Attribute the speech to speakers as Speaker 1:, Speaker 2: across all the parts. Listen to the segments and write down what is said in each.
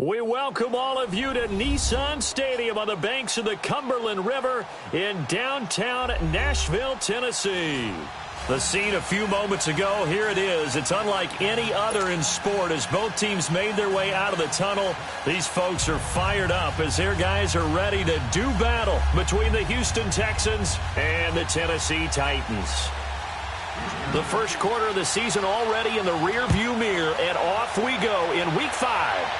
Speaker 1: We welcome all of you to Nissan Stadium on the banks of the Cumberland River in downtown Nashville, Tennessee. The scene a few moments ago, here it is. It's unlike any other in sport as both teams made their way out of the tunnel. These folks are fired up as their guys are ready to do battle between the Houston Texans and the Tennessee Titans. The first quarter of the season already in the rearview mirror, and off we go in Week 5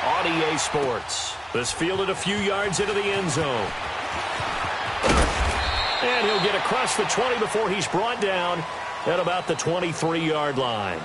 Speaker 1: on EA Sports. This fielded a few yards into the end zone. And he'll get across the 20 before he's brought down at about the 23-yard line.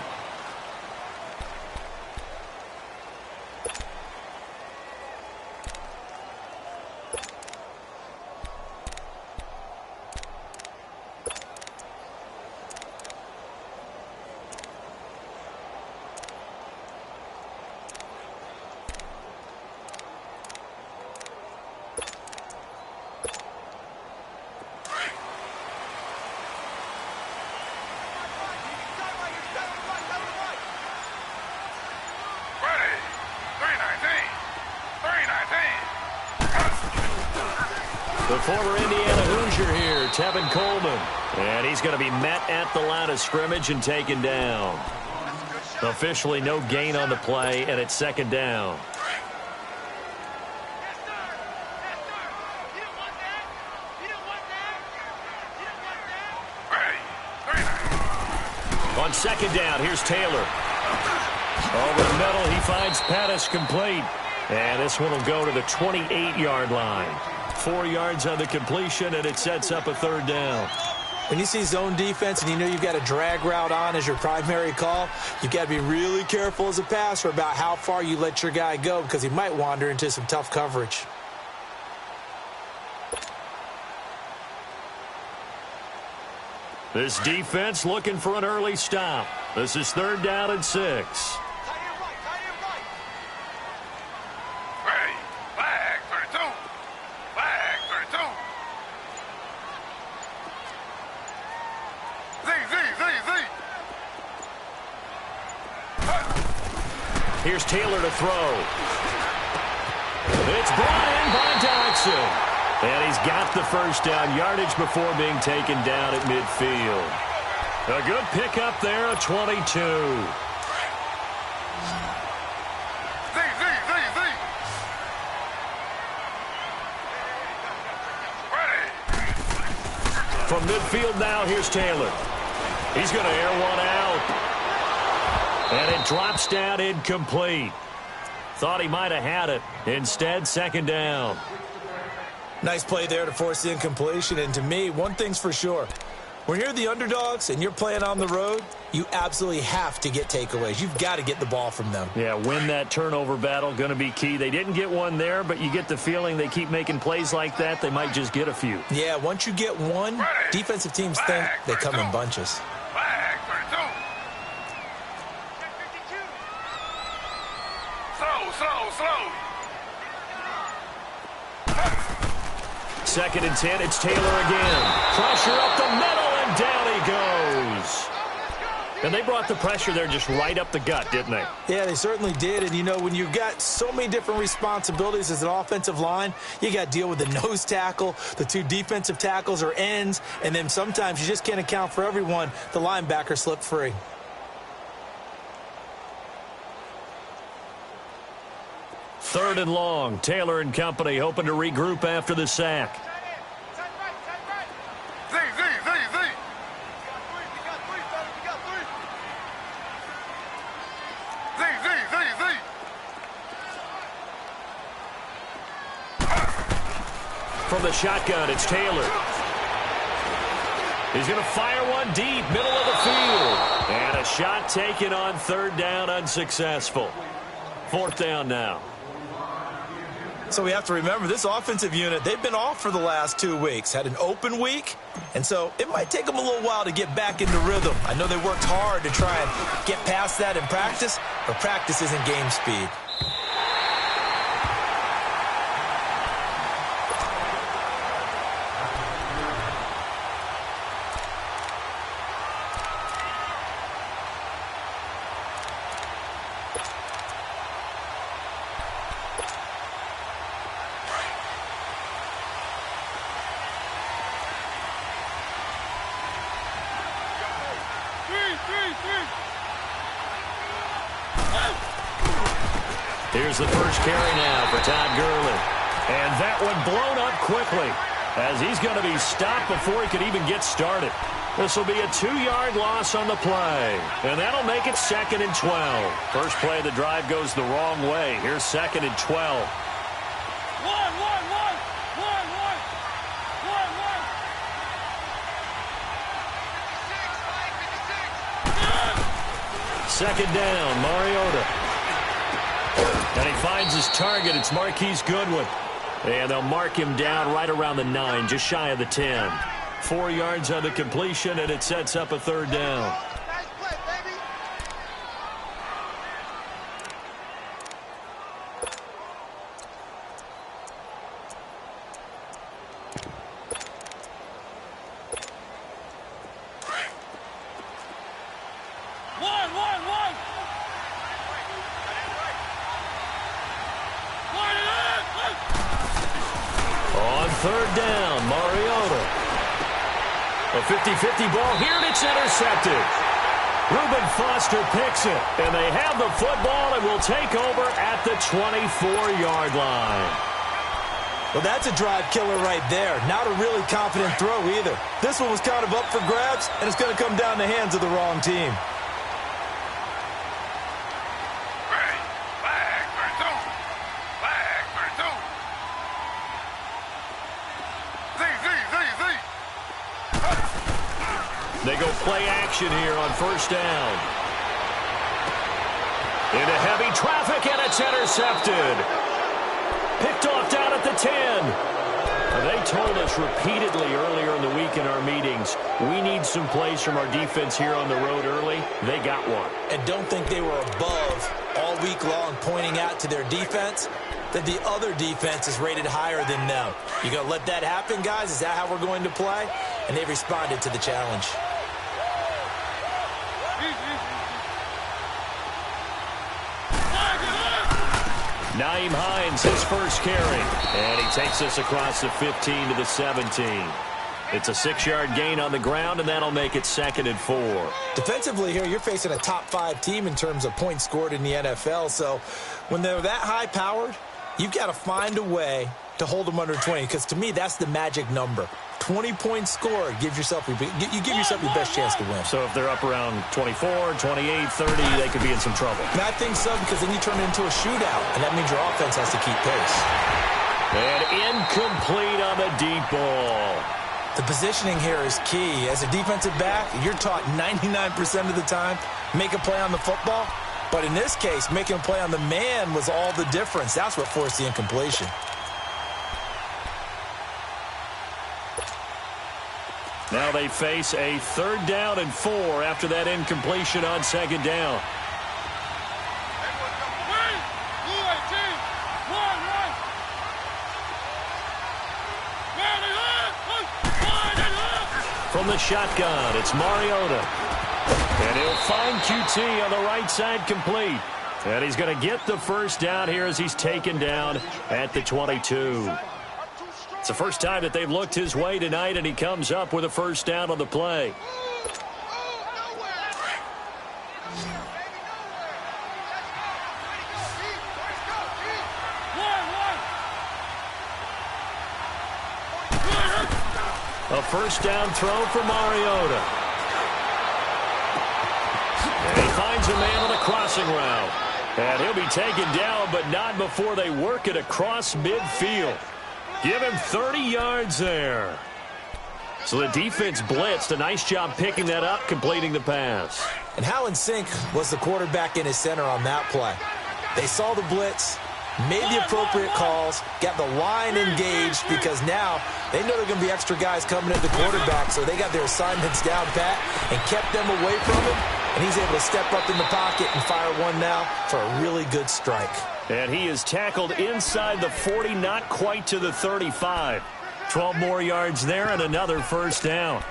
Speaker 1: The former Indiana Hoosier here, Tevin Coleman. And he's going to be met at the line of scrimmage and taken down. Officially no gain on the play, and it's second down. On second down, here's Taylor. Over the middle, he finds Pettis complete. And this one will go to the 28-yard line. 4 yards on the completion, and it sets up a third down.
Speaker 2: When you see zone defense and you know you've got a drag route on as your primary call, you've got to be really careful as a passer about how far you let your guy go because he might wander into some tough coverage.
Speaker 1: This defense looking for an early stop. This is third down and 6. Here's Taylor to throw. It's brought in by Dodson. And he's got the first down yardage before being taken down at midfield. A good pickup there at 22. From midfield now, here's Taylor. He's going to air one out. And it drops down incomplete. Thought he might have had it. Instead, second down.
Speaker 2: Nice play there to force the incompletion. And to me, one thing's for sure. When you're the underdogs and you're playing on the road, you absolutely have to get takeaways. You've got to get the ball from them.
Speaker 1: Yeah, win that turnover battle, going to be key. They didn't get one there, but you get the feeling they keep making plays like that, they might just get a few.
Speaker 2: Yeah, once you get one, defensive teams think they come in bunches.
Speaker 1: Second and 10, it's Taylor again. Pressure up the middle, and down he goes. And they brought the pressure there just right up the gut, didn't they?
Speaker 2: Yeah, they certainly did. And, you know, when you've got so many different responsibilities as an offensive line, you got to deal with the nose tackle, the two defensive tackles or ends, and then sometimes you just can't account for everyone. The linebacker slipped free.
Speaker 1: Third and long. Taylor and company hoping to regroup after the sack. From the shotgun, it's Taylor. He's going to fire one deep, middle of the field. And a shot taken on third down, unsuccessful. Fourth down now.
Speaker 2: So we have to remember this offensive unit, they've been off for the last 2 weeks, had an open week, and so it might take them a little while to get back into rhythm. I know they worked hard to try and get past that in practice, but practice isn't game speed.
Speaker 1: Here's the first carry now for Todd Gurley. And that one blown up quickly as he's going to be stopped before he could even get started. This will be a 2-yard loss on the play. And that'll make it 2nd and 12. First play of the drive goes the wrong way. Here's 2nd and 12. Second down, Mariota. And he finds his target. It's Marquise Goodwin. And they'll mark him down right around the 9, just shy of the 10. 4 yards on the completion, and it sets up a 3rd down.
Speaker 3: Nice play, baby.
Speaker 1: On 3rd down, Mariota. A 50-50 ball here, and it's intercepted. Reuben Foster picks it, and they have the football and will take over at the 24-yard line.
Speaker 2: Well, that's a drive killer right there. Not a really confident throw either. This one was kind of up for grabs, and it's going to come down the hands of the wrong team.
Speaker 1: They go play action here on 1st down. Into heavy traffic, and it's intercepted. Picked off down at the 10. They told us repeatedly earlier in the week in our meetings, we need some plays from our defense here on the road early. They got one.
Speaker 2: And don't think they were above all week long pointing out to their defense that the other defense is rated higher than them. You going to let that happen, guys? Is that how we're going to play? And they responded to the challenge.
Speaker 1: Nyheim Hines, his first carry. And he takes us across the 15 to the 17. It's a 6-yard gain on the ground, and that'll make it 2nd and 4.
Speaker 2: Defensively here, you're facing a top 5 team in terms of points scored in the NFL. So when they're that high-powered, you've got to find a way to hold them under 20. Because to me, that's the magic number. 20 points scored, you give yourself your best chance to win.
Speaker 1: So if they're up around 24, 28, 30, they could be in some trouble.
Speaker 2: And I think so, because then you turn it into a shootout, and that means your offense has to keep pace.
Speaker 1: And incomplete on the deep ball.
Speaker 2: The positioning here is key. As a defensive back, you're taught 99% of the time, make a play on the football. But in this case, making a play on the man was all the difference. That's what forced the incompletion.
Speaker 1: Now they face a 3rd down and 4 after that incompletion on 2nd down. From the shotgun, it's Mariota. And he'll find QT on the right side complete. And he's going to get the first down here as he's taken down at the 22. It's the first time that they've looked his way tonight, and he comes up with a first down on the play. A first down throw for Mariota. And he finds a man on a crossing route. And he'll be taken down, but not before they work it across midfield. Give him 30 yards there. So the defense blitzed. A nice job picking that up, completing the pass.
Speaker 2: And how in sync was the quarterback in his center on that play? They saw the blitz, made the appropriate calls, got the line engaged, because now they know they're going to be extra guys coming at the quarterback, so they got their assignments down pat and kept them away from him, and he's able to step up in the pocket and fire one now for a really good strike.
Speaker 1: And he is tackled inside the 40, not quite to the 35. 12 more yards there and another first down.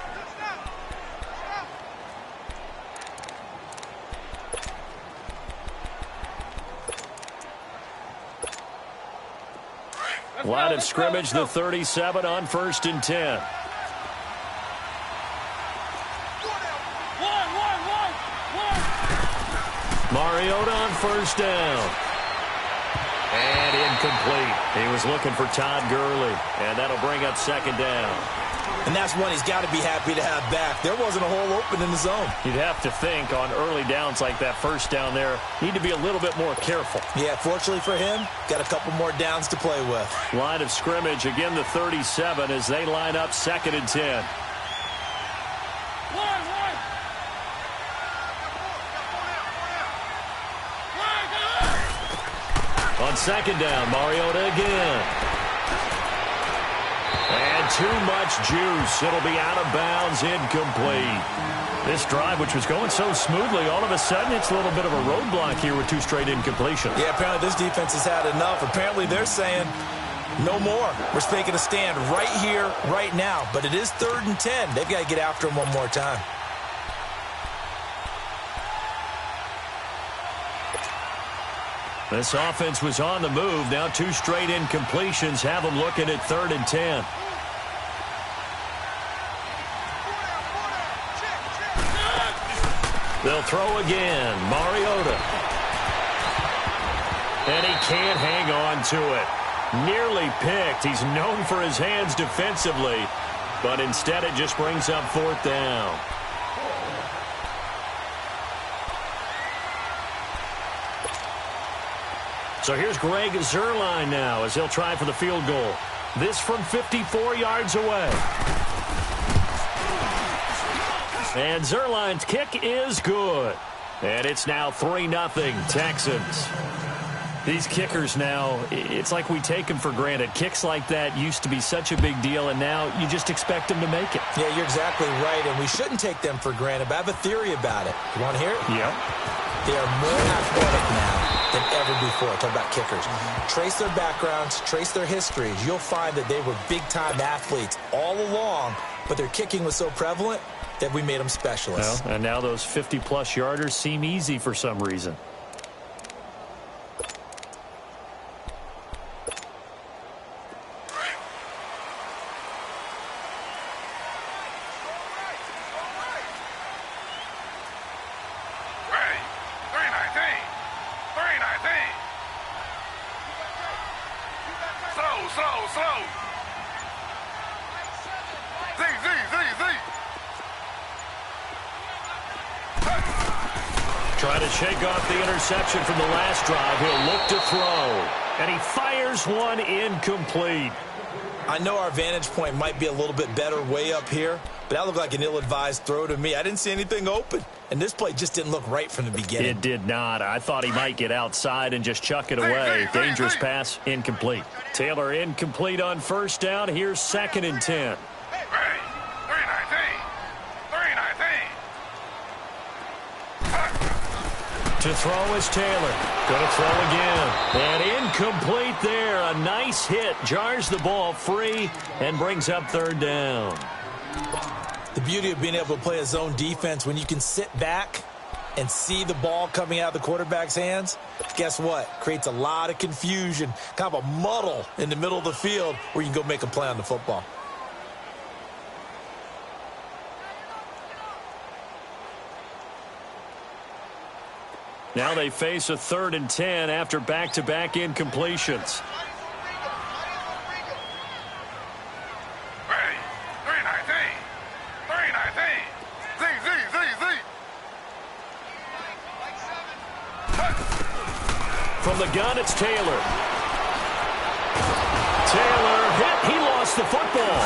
Speaker 1: Line of scrimmage, the 37 on 1st and 10. Mariota on first down. And incomplete. He was looking for Todd Gurley, and that'll bring up second down.
Speaker 2: And that's one he's got to be happy to have back. There wasn't a hole open in the zone.
Speaker 1: You'd have to think on early downs like that first down there, need to be a little bit more careful.
Speaker 2: Yeah, fortunately for him, got a couple more downs to play with.
Speaker 1: Line of scrimmage, again the 37 as they line up 2nd and 10. On 2nd down, Mariota again. And too much juice. It'll be out of bounds, incomplete. This drive, which was going so smoothly, all of a sudden it's a little bit of a roadblock here with 2 straight incompletions.
Speaker 2: Yeah, apparently this defense has had enough. Apparently they're saying no more. We're taking a stand right here, right now. But it is 3rd and 10. They've got to get after him one more time.
Speaker 1: This offense was on the move. Now 2 straight incompletions have them looking at 3rd and 10. They'll throw again. Mariota. And he can't hang on to it. Nearly picked. He's known for his hands defensively, but instead it just brings up 4th down. So here's Greg Zuerlein now as he'll try for the field goal. This from 54 yards away. And Zuerlein's kick is good. And it's now 3-0 Texans. These kickers now, it's like we take them for granted. Kicks like that used to be such a big deal, and now you just expect them to make it.
Speaker 2: Yeah, you're exactly right, and we shouldn't take them for granted, but I have a theory about it. You want to hear it?
Speaker 1: Yep.
Speaker 2: They are more athletic now than ever before. Talk about kickers. Trace their backgrounds, trace their histories. You'll find that they were big-time athletes all along, but their kicking was so prevalent that we made them specialists.
Speaker 1: Well, and now those 50-plus yarders seem easy for some reason. Try to shake off the interception from the last drive. He'll look to throw. And he fires one incomplete.
Speaker 2: I know our vantage point might be a little bit better way up here, but that looked like an ill-advised throw to me. I didn't see anything open, and this play just didn't look right from the beginning.
Speaker 1: It did not. I thought he might get outside and just chuck it away. Dangerous pass, incomplete. Taylor incomplete on 1st down. Here's 2nd and 10. To throw is Taylor. Going to throw again. And incomplete there. A nice hit. Jars the ball free and brings up 3rd down.
Speaker 2: The beauty of being able to play a zone defense when you can sit back and see the ball coming out of the quarterback's hands, guess what? Creates a lot of confusion, kind of a muddle in the middle of the field where you can go make a play on the football.
Speaker 1: Now they face a 3rd and 10 after back-to-back incompletions. From the gun, it's Taylor. Taylor hit. He lost the football.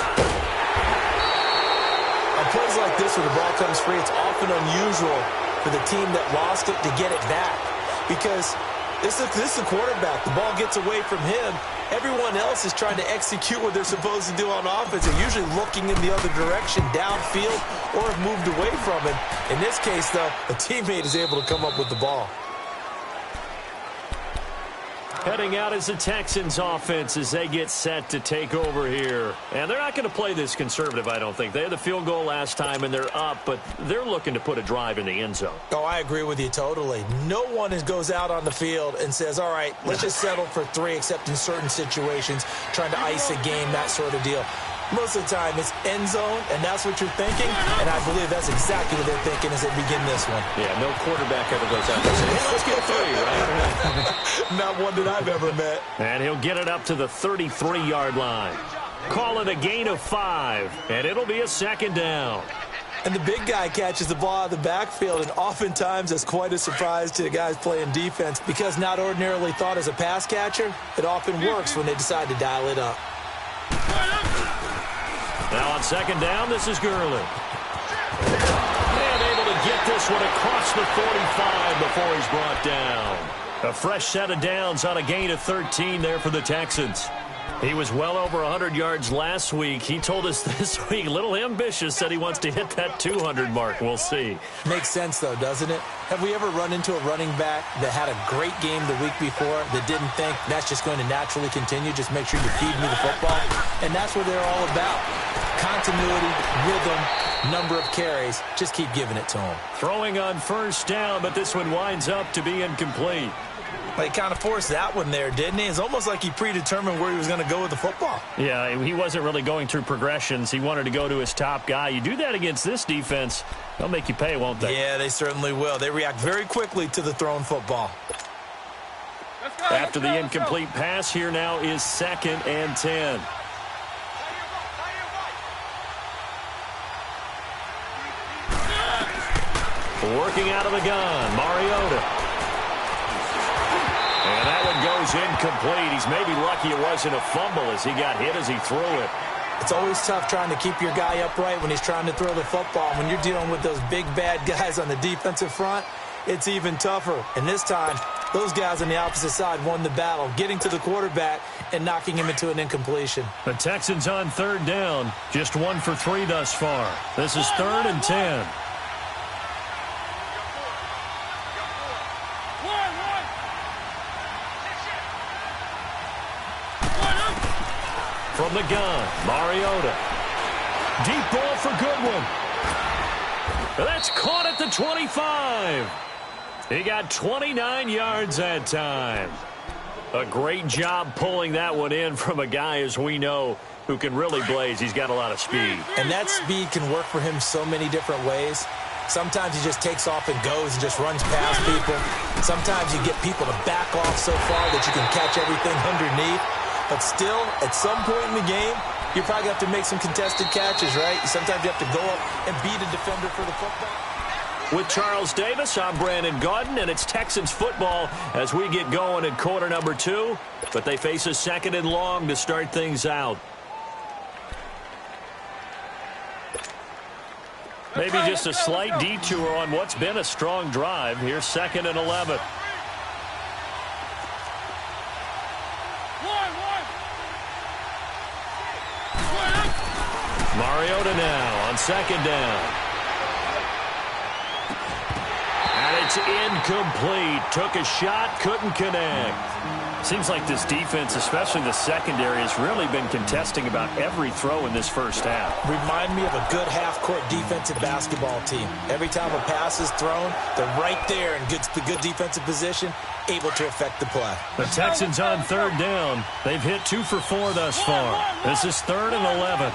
Speaker 2: On plays like this where the ball comes free, it's often unusual for the team that lost it to get it back, because this is a quarterback. The ball gets away from him. Everyone else is trying to execute what they're supposed to do on offense. They're usually looking in the other direction, downfield, or have moved away from it. In this case, though, a teammate is able to come up with the ball.
Speaker 1: Heading out as the Texans offense as they get set to take over here. And they're not going to play this conservative, I don't think. They had the field goal last time, and they're up, but they're looking to put a drive in the end zone.
Speaker 2: Oh, I agree with you totally. No one goes out on the field and says, all right, let's just settle for 3, except in certain situations, trying to ice a game, that sort of deal. Most of the time, it's end zone, and that's what you're thinking. And I believe that's exactly what they're thinking as they begin this one.
Speaker 1: Yeah, no quarterback ever goes out there and says, hey, let's get 3, right?
Speaker 2: Not one that I've ever met.
Speaker 1: And he'll get it up to the 33-yard line. Call it a gain of 5, and it'll be a second down.
Speaker 2: And the big guy catches the ball out of the backfield, and oftentimes that's quite a surprise to the guys playing defense because not ordinarily thought as a pass catcher, it often works when they decide to dial it up.
Speaker 1: Now on second down, this is Gurley. And able to get this one across the 45 before he's brought down. A fresh set of downs on a gain of 13 there for the Texans. He was well over 100 yards last week. He told us this week, a little ambitious, said he wants to hit that 200 mark. We'll see.
Speaker 2: Makes sense, though, doesn't it? Have we ever run into a running back that had a great game the week before that didn't think that's just going to naturally continue? Just make sure you feed me the football. And that's what they're all about. Continuity, rhythm, number of carries. Just keep giving it to them.
Speaker 1: Throwing on first down, but this one winds up to be incomplete.
Speaker 2: He kind of forced that one there, didn't he? It's almost like he predetermined where he was going to go with the football.
Speaker 1: Yeah, he wasn't really going through progressions. He wanted to go to his top guy. You do that against this defense, they'll make you pay, won't they?
Speaker 2: Yeah, they certainly will. They react very quickly to the thrown football.
Speaker 1: After the incomplete pass, here now is 2nd and 10. Working out of the gun, Mariota. And that one goes incomplete. He's maybe lucky it wasn't a fumble as he got hit as he threw it.
Speaker 2: It's always tough trying to keep your guy upright when he's trying to throw the football. When you're dealing with those big, bad guys on the defensive front, it's even tougher. And this time, those guys on the opposite side won the battle, getting to the quarterback and knocking him into an incompletion.
Speaker 1: The Texans on 3rd down, just 1 for 3 thus far. This is 3rd and 10. From the gun, Mariota. Deep ball for Goodwin. That's caught at the 25. He got 29 yards that time. A great job pulling that one in from a guy, as we know, who can really blaze. He's got a lot of speed.
Speaker 2: And that speed can work for him so many different ways. Sometimes he just takes off and goes and just runs past people. Sometimes you get people to back off so far that you can catch everything underneath. But still, at some point in the game, you probably have to make some contested catches, right? Sometimes you have to go up and beat a defender for the football.
Speaker 1: With Charles Davis, I'm Brandon Gaudin, and it's Texans football as we get going in quarter number 2. But they face a 2nd and long to start things out. Maybe just a slight detour on what's been a strong drive. Here's 2nd and 11. Mariota now on 2nd down. And it's incomplete. Took a shot, couldn't connect. Seems like this defense, especially the secondary, has really been contesting about every throw in this first half.
Speaker 2: Remind me of a good half-court defensive basketball team. Every time a pass is thrown, they're right there in good defensive position, able to affect the play.
Speaker 1: The Texans on 3rd down. They've hit 2 for 4 thus far. This is 3rd and 11.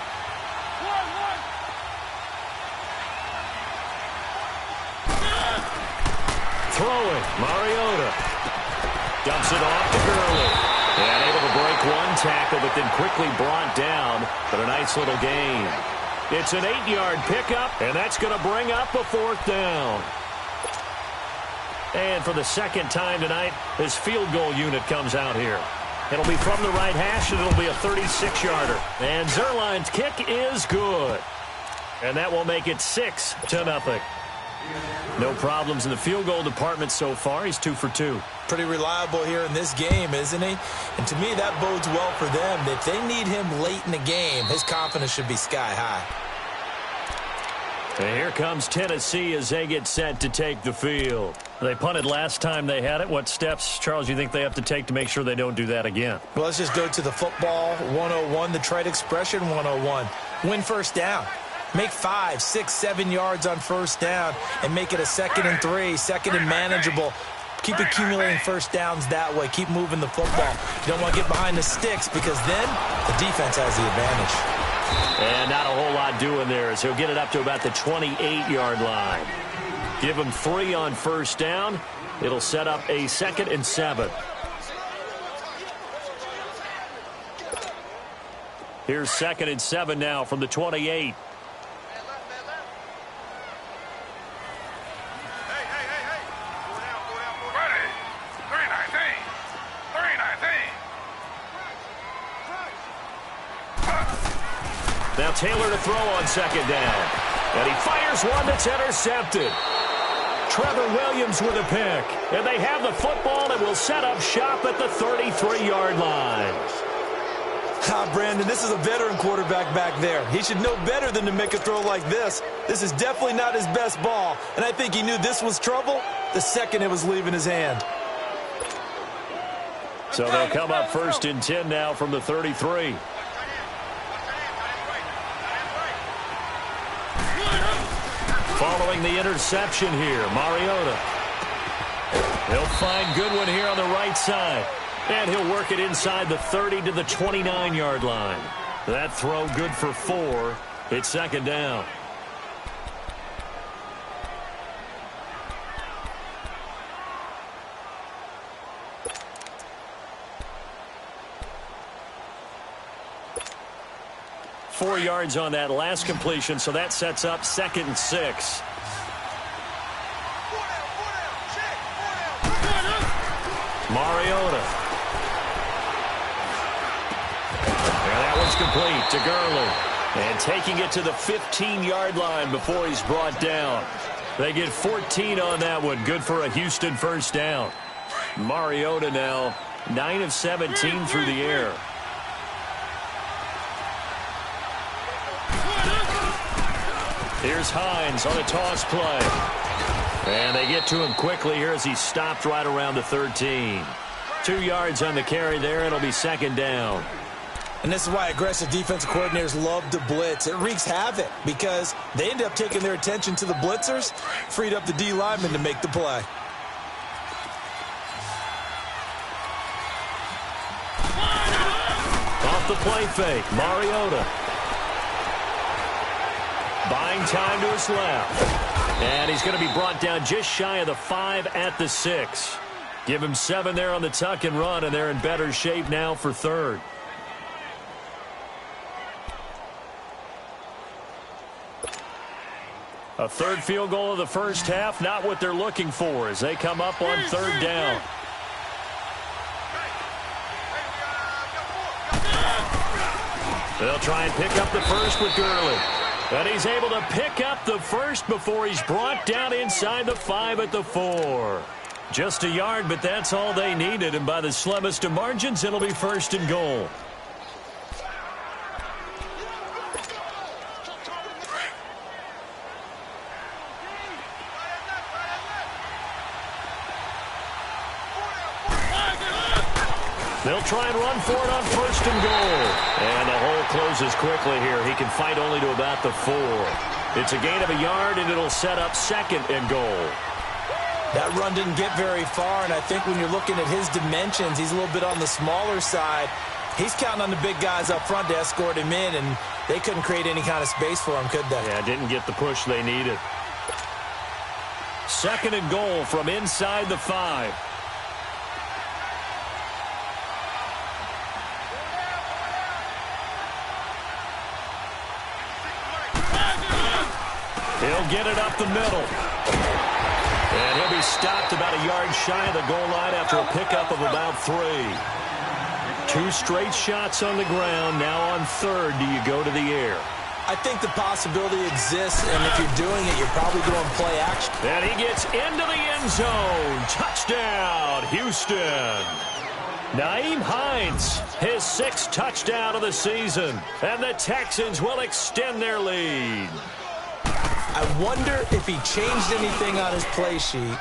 Speaker 1: Throwing, Mariota. Dumps it off to Gurley. And able to break one tackle, but then quickly brought down. But a nice little gain. It's an 8-yard pickup, and that's going to bring up a 4th down. And for the 2nd time tonight, this field goal unit comes out here. It'll be from the right hash, and it'll be a 36-yarder. And Zerline's kick is good. And that will make it 6-0. No problems in the field goal department so far. He's 2 for 2.
Speaker 2: Pretty reliable here in this game, isn't he? And to me, that bodes well for them. If they need him late in the game, his confidence should be sky high.
Speaker 1: And here comes Tennessee as they get set to take the field. They punted last time they had it. What steps, Charles, you think they have to take to make sure they don't do that again?
Speaker 2: Well, let's just go to the football 101, the trite expression 101. Win first down. Make 5, 6, 7 yards on first down and make it a 2nd and 3, 2nd and manageable. Keep accumulating first downs that way. Keep moving the football. You don't want to get behind the sticks because then the defense has the advantage.
Speaker 1: And not a whole lot doing there as he'll get it up to about the 28-yard line. Give him 3 on first down. It'll set up a 2nd and 7. Here's 2nd and 7 now from the 28. Now Taylor to throw on 2nd down. And he fires one that's intercepted. Trevor Williams with a pick. And they have the football and will set up shop at the 33-yard line.
Speaker 2: Brandon, this is a veteran quarterback back there. He should know better than to make a throw like this. This is definitely not his best ball. And I think he knew this was trouble the second it was leaving his hand.
Speaker 1: So they'll come up 1st and 10 now from the 33. Following the interception here, Mariota. He'll find Goodwin here on the right side. And he'll work it inside the 30 to the 29-yard line. That throw good for 4. It's 2nd down. Four yards on that last completion, so that sets up 2nd and 6. Mariota. And that one's complete to Gurley. And taking it to the 15-yard line before he's brought down. They get 14 on that one. Good for a Houston first down. Mariota now 9 of 17 through the air. Here's Hines on a toss play. And they get to him quickly here as he's stopped right around the 13. 2 yards on the carry there. It'll be 2nd down.
Speaker 2: And this is why aggressive defensive coordinators love to blitz. It wreaks havoc because they end up taking their attention to the blitzers, freed up the D lineman to make the play.
Speaker 1: Off the play fake, Mariota. Buying time to his left. And he's going to be brought down just shy of the 5 at the 6. Give him 7 there on the tuck and run, and they're in better shape now for 3rd. A 3rd field goal of the first half, not what they're looking for as they come up on 3rd down. They'll try and pick up the first with Gurley. And he's able to pick up the first before he's brought down inside the 5 at the 4. Just a yard, but that's all they needed. And by the slimmest of margins, it'll be 1st and goal. They'll try and run for it on 1st and goal. And the hole closes quickly here. He can fight only to about the 4. It's a gain of a yard, and it'll set up 2nd and goal.
Speaker 2: That run didn't get very far, and I think when you're looking at his dimensions, he's a little bit on the smaller side. He's counting on the big guys up front to escort him in, and they couldn't create any kind of space for him, could they?
Speaker 1: Yeah, didn't get the push they needed. 2nd and goal from inside the 5. He'll get it up the middle. And he'll be stopped about a yard shy of the goal line after a pickup of about 3. 2 straight shots on the ground. Now on 3rd, do you go to the air?
Speaker 2: I think the possibility exists, and if you're doing it, you're probably going to play action.
Speaker 1: And he gets into the end zone. Touchdown, Houston. Nyheim Hines, his 6th touchdown of the season. And the Texans will extend their lead.
Speaker 2: I wonder if he changed anything on his play sheet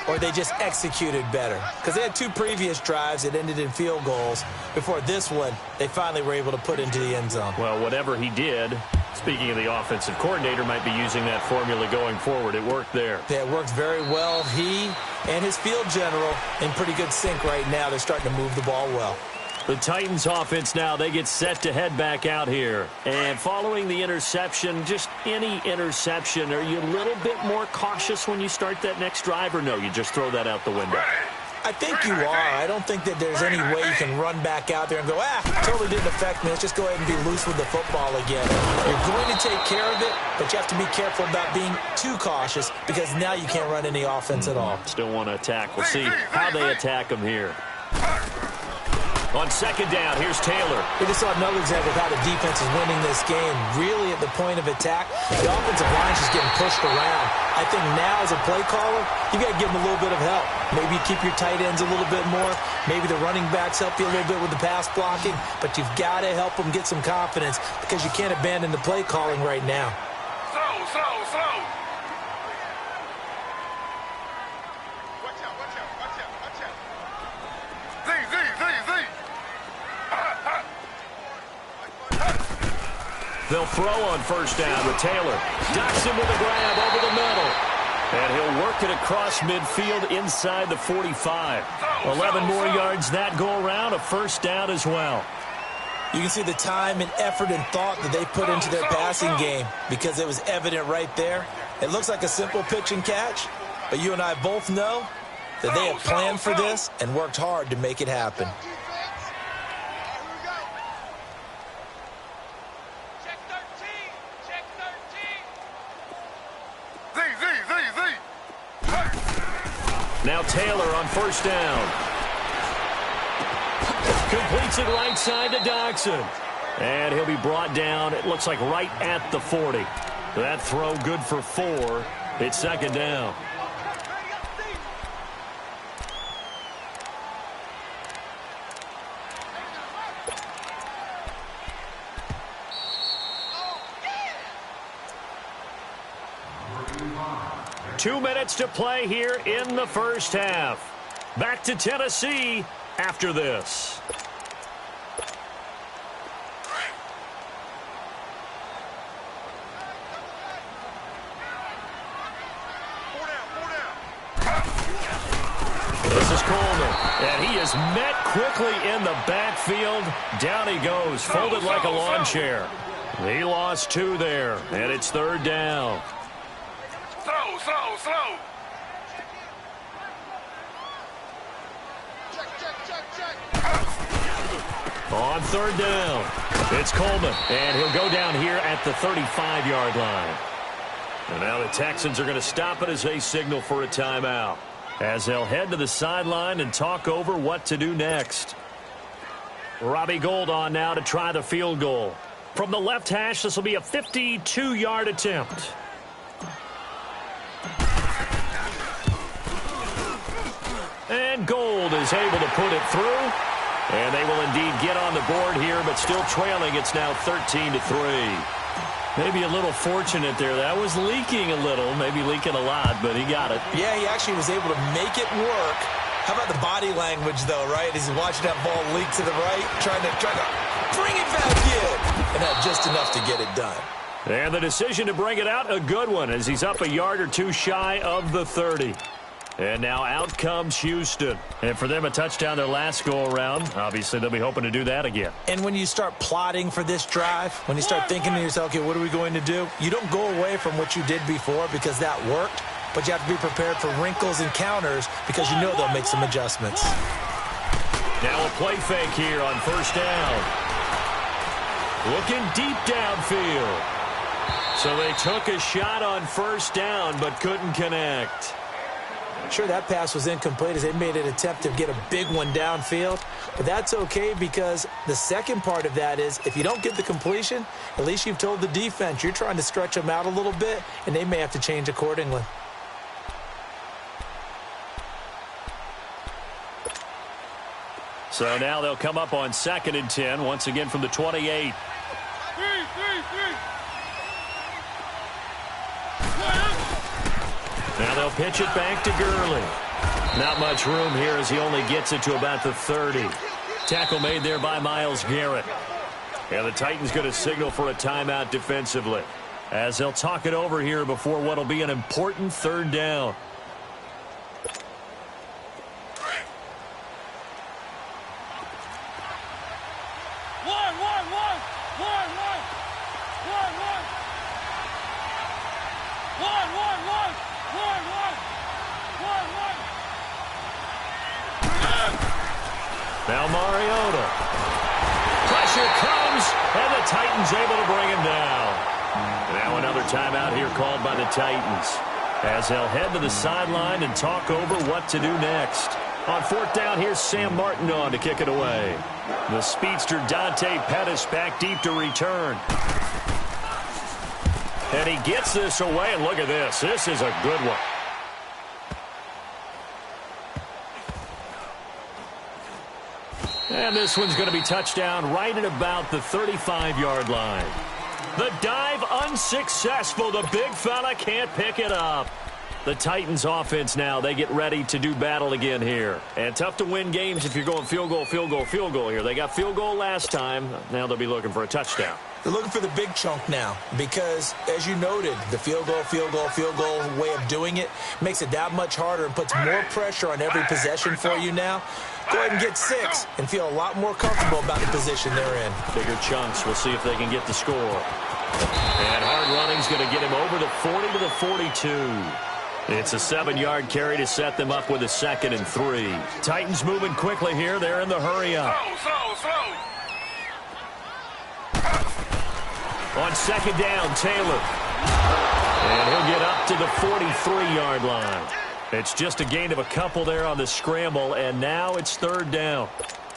Speaker 2: or they just executed better. Because they had 2 previous drives that ended in field goals. Before this one, they finally were able to put into the end zone.
Speaker 1: Well, whatever he did, speaking of the offensive coordinator, might be using that formula going forward. It worked there.
Speaker 2: Yeah, it worked very well. He and his field general in pretty good sync right now. They're starting to move the ball well.
Speaker 1: The Titans offense now, they get set to head back out here. And following the interception, just any interception, are you a little bit more cautious when you start that next drive, or no, you just throw that out the window?
Speaker 2: I think you are. I don't think that there's any way you can run back out there and go, totally didn't affect me. Let's just go ahead and be loose with the football again. You're going to take care of it, but you have to be careful about being too cautious because now you can't run any offense at all.
Speaker 1: Still want to attack. We'll see how they attack them here. On second down, here's Taylor.
Speaker 2: We just saw another example of how the defense is winning this game. Really at the point of attack, the offensive line is just getting pushed around. I think now as a play caller, you got to give them a little bit of help. Maybe keep your tight ends a little bit more. Maybe the running backs help you a little bit with the pass blocking. But you've got to help them get some confidence because you can't abandon the play calling right now.
Speaker 3: Slow.
Speaker 1: They'll throw on first down with Taylor. Ducks him with a grab over the middle. And he'll work it across midfield inside the 45. 11 more yards that go around, a first down as well.
Speaker 2: You can see the time and effort and thought that they put into their passing game because it was evident right there. It looks like a simple pitch and catch, but you and I both know that they have planned for this and worked hard to make it happen.
Speaker 1: Now Taylor on first down. Completes it right side to Dodson. And he'll be brought down, it looks like right at the 40. That throw good for 4. It's second down. Two minutes to play here in the first half. Back to Tennessee after this. This is Coleman, and he is met quickly in the backfield. Down he goes, folded like a lawn chair. He lost 2 there, and it's third down.
Speaker 3: Slow.
Speaker 1: On third down, it's Coleman, and he'll go down here at the 35-yard line. And now the Texans are going to stop it as they signal for a timeout, as they'll head to the sideline and talk over what to do next. Robbie Gould on now to try the field goal. From the left hash, this will be a 52-yard attempt. And Gould is able to put it through. And they will indeed get on the board here, but still trailing. It's now 13-3. Maybe a little fortunate there. That was leaking a little, maybe leaking a lot, but he got it.
Speaker 2: Yeah, he actually was able to make it work. How about the body language, though, right? As he's watching that ball leak to the right, trying to bring it back in. And not just enough to get it done.
Speaker 1: And the decision to bring it out, a good one, as he's up a yard or 2 shy of the 30. And now out comes Houston. And for them, a touchdown their last go-around. Obviously, they'll be hoping to do that again.
Speaker 2: And when you start plotting for this drive, when you start thinking to yourself, okay, what are we going to do? You don't go away from what you did before because that worked, but you have to be prepared for wrinkles and counters because you know they'll make some adjustments.
Speaker 1: Now a play fake here on first down. Looking deep downfield. So they took a shot on first down but couldn't connect.
Speaker 2: Sure, that pass was incomplete as they made an attempt to get a big one downfield. But that's okay because the second part of that is if you don't get the completion, at least you've told the defense you're trying to stretch them out a little bit, and they may have to change accordingly.
Speaker 1: So now they'll come up on 2nd and 10, once again from the 28. Now they'll pitch it back to Gurley. Not much room here as he only gets it to about the 30. Tackle made there by Myles Garrett. And the Titans going to signal for a timeout defensively, as they'll talk it over here before what will be an important third down. Now Mariota. Pressure comes, and the Titans able to bring him down. Now another timeout here called by the Titans, as they'll head to the sideline and talk over what to do next. On fourth down, here's Sam Martin on to kick it away. The speedster Dante Pettis back deep to return. And he gets this away, and look at this. This is a good one. And this one's going to be touchdown right at about the 35-yard line. The dive unsuccessful. The big fella can't pick it up. The Titans offense now, they get ready to do battle again here. And tough to win games if you're going field goal, field goal, field goal here. They got field goal last time. Now they'll be looking for a touchdown.
Speaker 2: They're looking for the big chunk now because, as you noted, the field goal, field goal, field goal way of doing it makes it that much harder and puts more pressure on every possession for you now. Go ahead and get 6 and feel a lot more comfortable about the position they're in.
Speaker 1: Bigger chunks. We'll see if they can get the score. And hard running's going to get him over the 40 to the 42. It's a 7-yard carry to set them up with a 2nd and 3. Titans moving quickly here. They're in the hurry up.
Speaker 3: Slow.
Speaker 1: On second down, Taylor. And he'll get up to the 43-yard line. It's just a gain of a couple there on the scramble, and now it's 3rd down.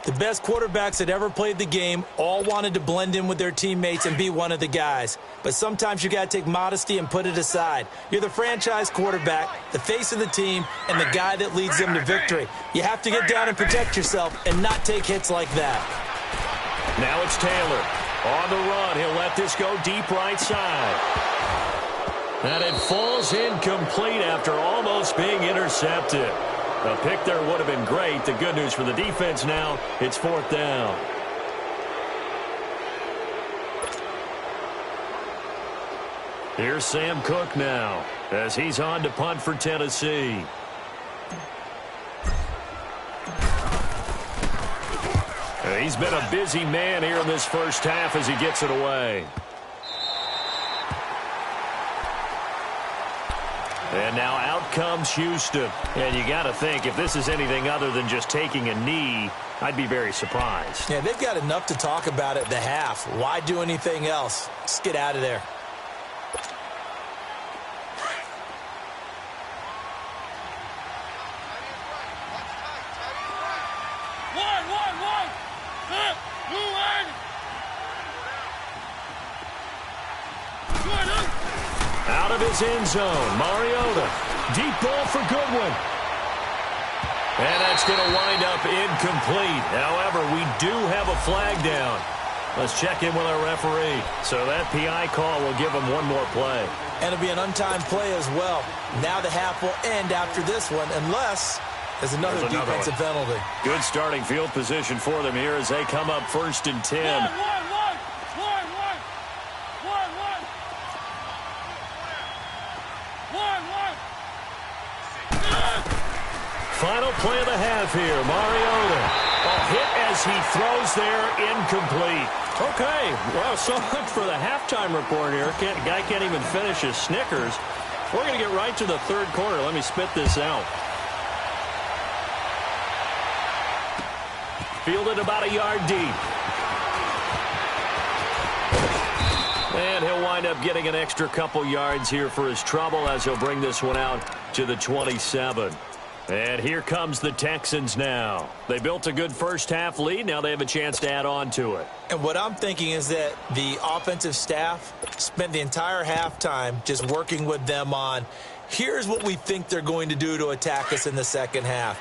Speaker 2: The best quarterbacks that ever played the game all wanted to blend in with their teammates and be one of the guys. But sometimes you got to take modesty and put it aside. You're the franchise quarterback, the face of the team, and the guy that leads them to victory. You have to get down and protect yourself and not take hits like that.
Speaker 1: Now it's Taylor. On the run, he'll let this go deep right side. And it falls incomplete after almost being intercepted. A pick there would have been great. The good news for the defense now, it's 4th down. Here's Sam Cook now as he's on to punt for Tennessee. He's been a busy man here in this first half as he gets it away. And now out comes Houston. And you got to think, if this is anything other than just taking a knee, I'd be very surprised.
Speaker 2: Yeah, they've got enough to talk about at the half. Why do anything else? Just get out of there.
Speaker 1: Out of his end zone, Mariota. Deep ball for Goodwin. And that's going to wind up incomplete. However, we do have a flag down. Let's check in with our referee. So that PI call will give him one more play.
Speaker 2: And it'll be an untimed play as well. Now the half will end after this one, unless there's another defensive penalty.
Speaker 1: Good starting field position for them here as they come up 1st and 10. Final play of the half here. Mariota. A hit as he throws there, incomplete. Okay, well, so much for the halftime report here. Guy can't even finish his Snickers. We're going to get right to the 3rd quarter. Let me spit this out. Fielded about a yard deep. And he'll wind up getting an extra couple yards here for his trouble as he'll bring this one out to the 27. And here comes the Texans now. They built a good first half lead. Now they have a chance to add on to it.
Speaker 2: And what I'm thinking is that the offensive staff spent the entire halftime just working with them on, here's what we think they're going to do to attack us in the second half.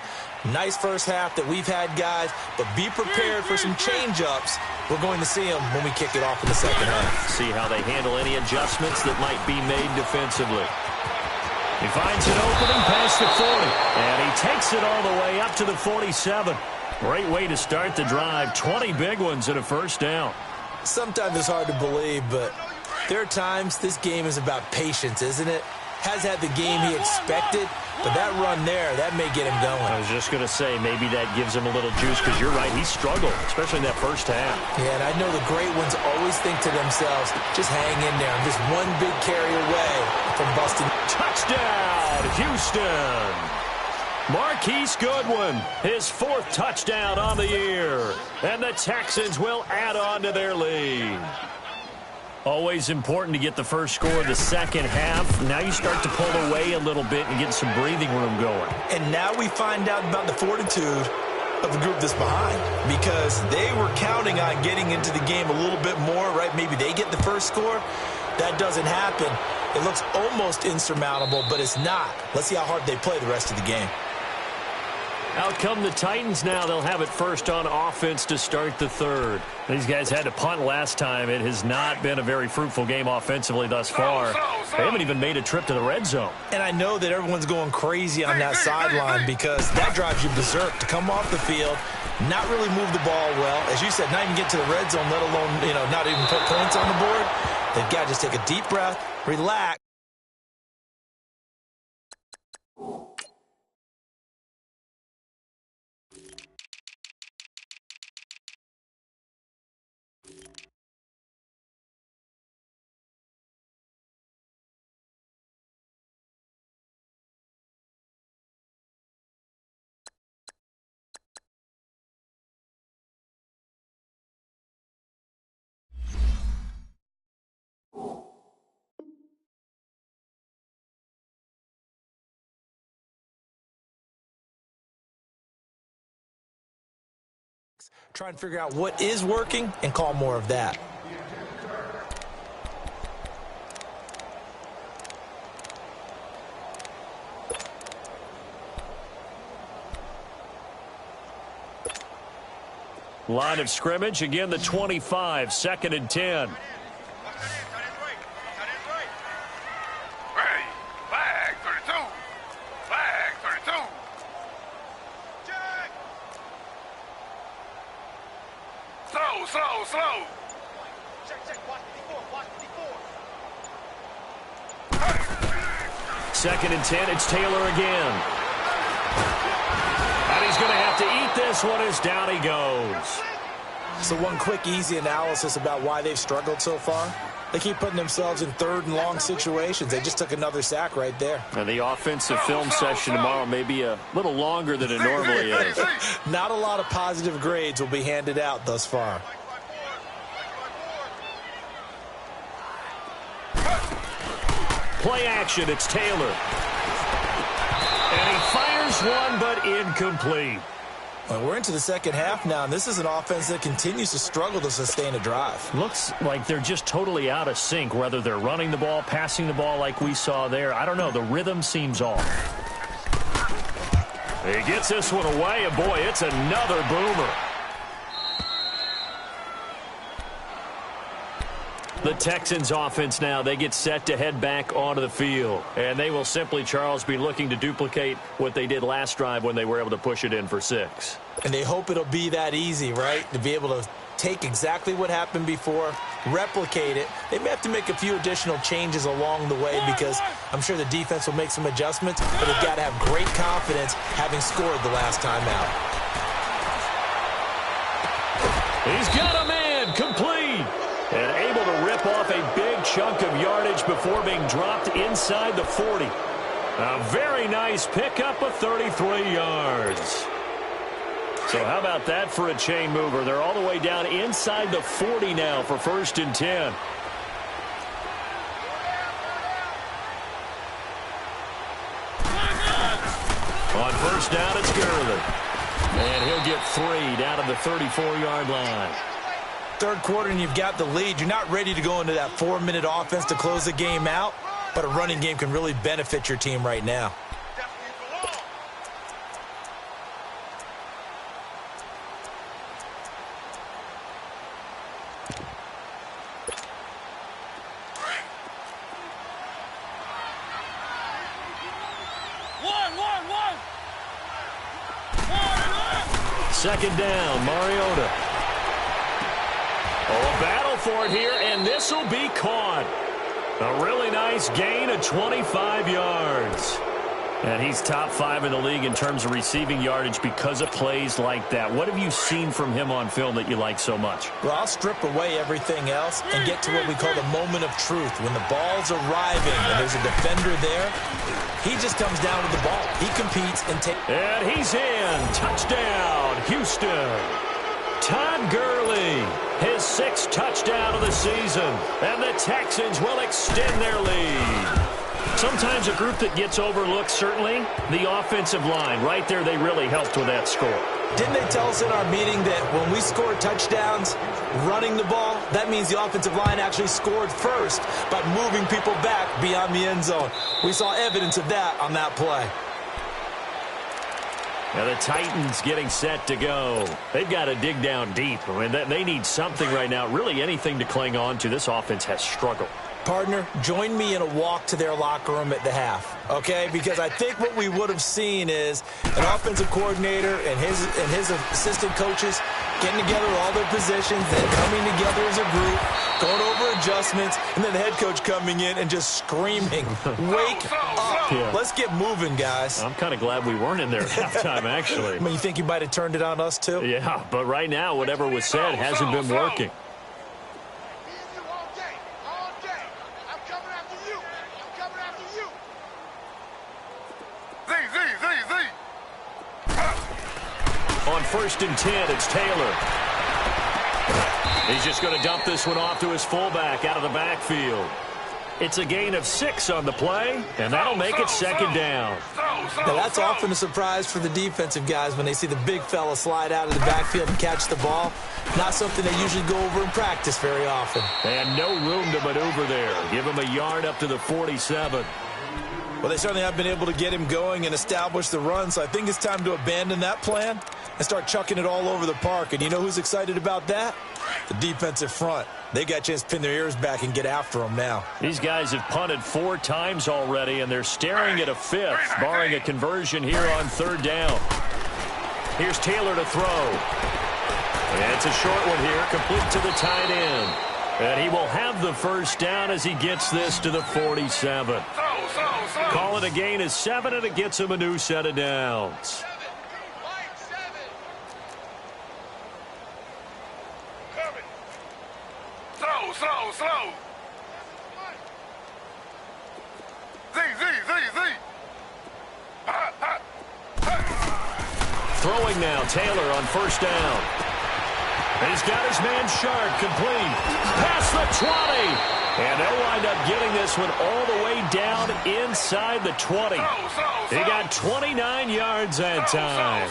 Speaker 2: Nice first half that we've had, guys, but be prepared for some change-ups. We're going to see them when we kick it off in the second half.
Speaker 1: See how they handle any adjustments that might be made defensively. He finds an opening past the 40, and he takes it all the way up to the 47. Great way to start the drive. 20 big ones and a first down.
Speaker 2: Sometimes it's hard to believe, but there are times this game is about patience, isn't it? Has had the game he expected, But that run there, that may get him going.
Speaker 1: I was just going to say, maybe that gives him a little juice, because you're right, he struggled, especially in that first half.
Speaker 2: Yeah, and I know the great ones always think to themselves, just hang in there. I'm just one big carry away from busting.
Speaker 1: Touchdown, Houston! Marquise Goodwin, his 4th touchdown on the year. And the Texans will add on to their lead. Always important to get the first score of the second half. Now you start to pull away a little bit and get some breathing room going.
Speaker 2: And now we find out about the fortitude of the group that's behind, because they were counting on getting into the game a little bit more, right? Maybe they get the first score. That doesn't happen. It looks almost insurmountable, but it's not. Let's see how hard they play the rest of the game.
Speaker 1: Out come the Titans now. They'll have it first on offense to start the third. These guys had to punt last time. It has not been a very fruitful game offensively thus far. They haven't even made a trip to the red zone.
Speaker 2: And I know that everyone's going crazy on that sideline, because that drives you berserk to come off the field, not really move the ball well. As you said, not even get to the red zone, let alone, not even put points on the board. They've got to just take a deep breath, relax. Try and figure out what is working and call more of that.
Speaker 1: Line of scrimmage, again the 25, 2nd and 10.
Speaker 3: Slow.
Speaker 1: 2nd and 10, it's Taylor again. And he's going to have to eat this one as down he goes.
Speaker 2: So one quick, easy analysis about why they've struggled so far. They keep putting themselves in 3rd and long situations. They just took another sack right there.
Speaker 1: And the offensive film session tomorrow may be a little longer than it normally is.
Speaker 2: Not a lot of positive grades will be handed out thus far.
Speaker 1: Play action, it's Taylor. And he fires one, but incomplete.
Speaker 2: Well, we're into the second half now, and this is an offense that continues to struggle to sustain a drive.
Speaker 1: Looks like they're just totally out of sync, whether they're running the ball, passing the ball like we saw there. I don't know. The rhythm seems off. He gets this one away, and boy, it's another boomer. The Texans offense now, they get set to head back onto the field. And they will simply, Charles, be looking to duplicate what they did last drive when they were able to push it in for 6.
Speaker 2: And they hope it'll be that easy, right? To be able to take exactly what happened before, replicate it. They may have to make a few additional changes along the way, because I'm sure the defense will make some adjustments, but they've got to have great confidence having scored the last time out.
Speaker 1: He's got a man, complete. And able to rip off a big chunk of yardage before being dropped inside the 40. A very nice pickup of 33 yards. So how about that for a chain mover? They're all the way down inside the 40 now for 1st and 10. On 1st down, it's Gurley. And he'll get 3 down to the 34-yard line.
Speaker 2: 3rd quarter and you've got the lead. You're not ready to go into that 4-minute offense to close the game out, but a running game can really benefit your team right now.
Speaker 1: Second down, Mariota. Oh, a battle for it here, and this will be caught. A really nice gain of 25 yards. And he's top 5 in the league in terms of receiving yardage because of plays like that. What have you seen from him on film that you like so much?
Speaker 2: Well, I'll strip away everything else and get to what we call the moment of truth. When the ball's arriving and there's a defender there, he just comes down with the ball. He competes and takes.
Speaker 1: And he's in. Touchdown, Houston. Todd Gurley, his 6th touchdown of the season. And the Texans will extend their lead. Sometimes a group that gets overlooked, certainly, the offensive line. Right there, they really helped with that score.
Speaker 2: Didn't they tell us in our meeting that when we score touchdowns running the ball, that means the offensive line actually scored first by moving people back beyond the end zone? We saw evidence of that on that play.
Speaker 1: Now the Titans getting set to go. They've got to dig down deep. I mean, they need something right now, really anything to cling on to. This offense has struggled.
Speaker 2: Partner, join me in a walk to their locker room at the half, okay? Because I think what we would have seen is an offensive coordinator and his assistant coaches getting together all their positions, then coming together as a group, going over adjustments, and then the head coach coming in and just screaming, "Wake up.
Speaker 1: Yeah.
Speaker 2: Let's get moving, guys."
Speaker 1: I'm kind of glad we weren't in there at halftime, actually.
Speaker 2: I mean, you think you might have turned it on us, too?
Speaker 1: Yeah, but right now, whatever was said hasn't been working. On 1st and 10, it's Taylor. He's just going to dump this one off to his fullback out of the backfield. It's a gain of 6 on the play, and that'll make it 2nd down.
Speaker 2: Now, that's often a surprise for the defensive guys when they see the big fella slide out of the backfield and catch the ball. Not something they usually go over in practice very often.
Speaker 1: And no room to maneuver there. Give him a yard up to the 47.
Speaker 2: Well, they certainly have been able to get him going and establish the run, so I think it's time to abandon that plan and start chucking it all over the park. And you know who's excited about that? The defensive front. They got a chance to pin their ears back and get after them now.
Speaker 1: These guys have punted 4 times already, and they're staring at a 5th, barring a conversion here on 3rd down. Here's Taylor to throw. And it's a short one here, complete to the tight end. And he will have the 1st down as he gets this to the 47. Call it a gain of 7, and it gets him a new set of downs.
Speaker 3: Slow. Z.
Speaker 1: Throwing now, Taylor on 1st down. And he's got his man Sharp complete. Past the 20. And they'll wind up getting this one all the way down inside the 20. He got 29 yards that time.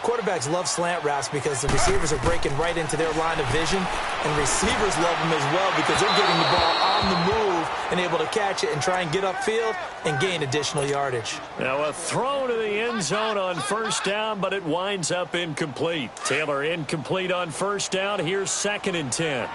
Speaker 2: Quarterbacks love slant routes because the receivers are breaking right into their line of vision, and receivers love them as well because they're getting the ball on the move and able to catch it and try and get upfield and gain additional yardage.
Speaker 1: Now a throw to the end zone on 1st down, but it winds up incomplete. Taylor incomplete on 1st down. Here's 2nd and 10.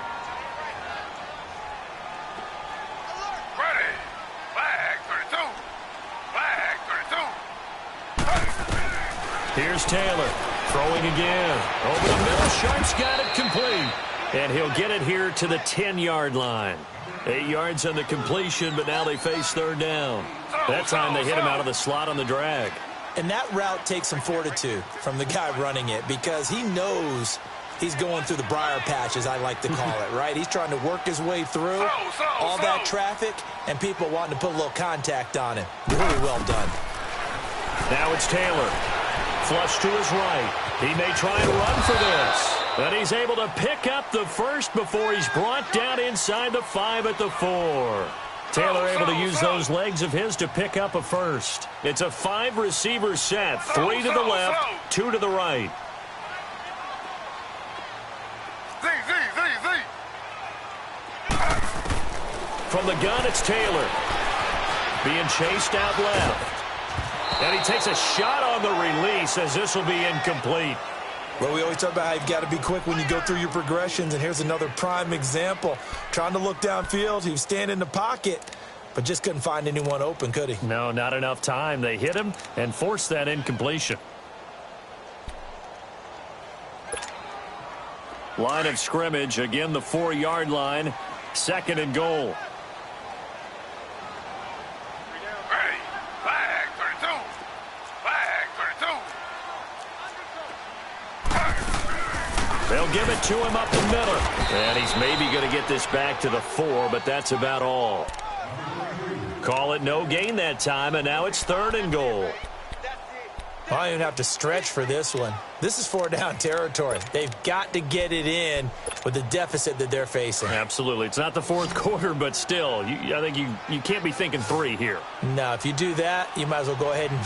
Speaker 1: Here's Taylor throwing again. Over the middle, Sharp's got it complete. And he'll get it here to the 10-yard line. 8 yards on the completion, but now they face 3rd down. That time they hit him out of the slot on the drag.
Speaker 2: And that route takes some fortitude from the guy running it because he knows he's going through the briar patch, as I like to call it, right? He's trying to work his way through all that traffic and people wanting to put a little contact on him. Really well done.
Speaker 1: Now it's Taylor. Flush to his right. He may try and run for this. But he's able to pick up the 1st before he's brought down inside the 5 at the 4. Taylor able to use those legs of his to pick up a 1st. It's a 5-receiver set. 3 to the left, 2 to the right.
Speaker 3: Z.
Speaker 1: From the gun, it's Taylor. Being chased out left. And he takes a shot on the release as this will be incomplete.
Speaker 2: Well, we always talk about how you've got to be quick when you go through your progressions, and here's another prime example. Trying to look downfield, he was standing in the pocket, but just couldn't find anyone open, could he?
Speaker 1: No, not enough time. They hit him and forced that incompletion. Line of scrimmage, again the 4-yard line, 2nd and goal.
Speaker 3: Ready, flag.
Speaker 1: they'll give it to him up the middle. And he's maybe going to get this back to the 4, but that's about all. Call it no gain that time, and now it's 3rd and goal.
Speaker 2: I don't even have to stretch for this one. This is 4-down territory. They've got to get it in with the deficit that they're facing.
Speaker 1: Absolutely. It's not the 4th quarter, but still, I think you can't be thinking 3 here.
Speaker 2: No, if you do that, you might as well go ahead and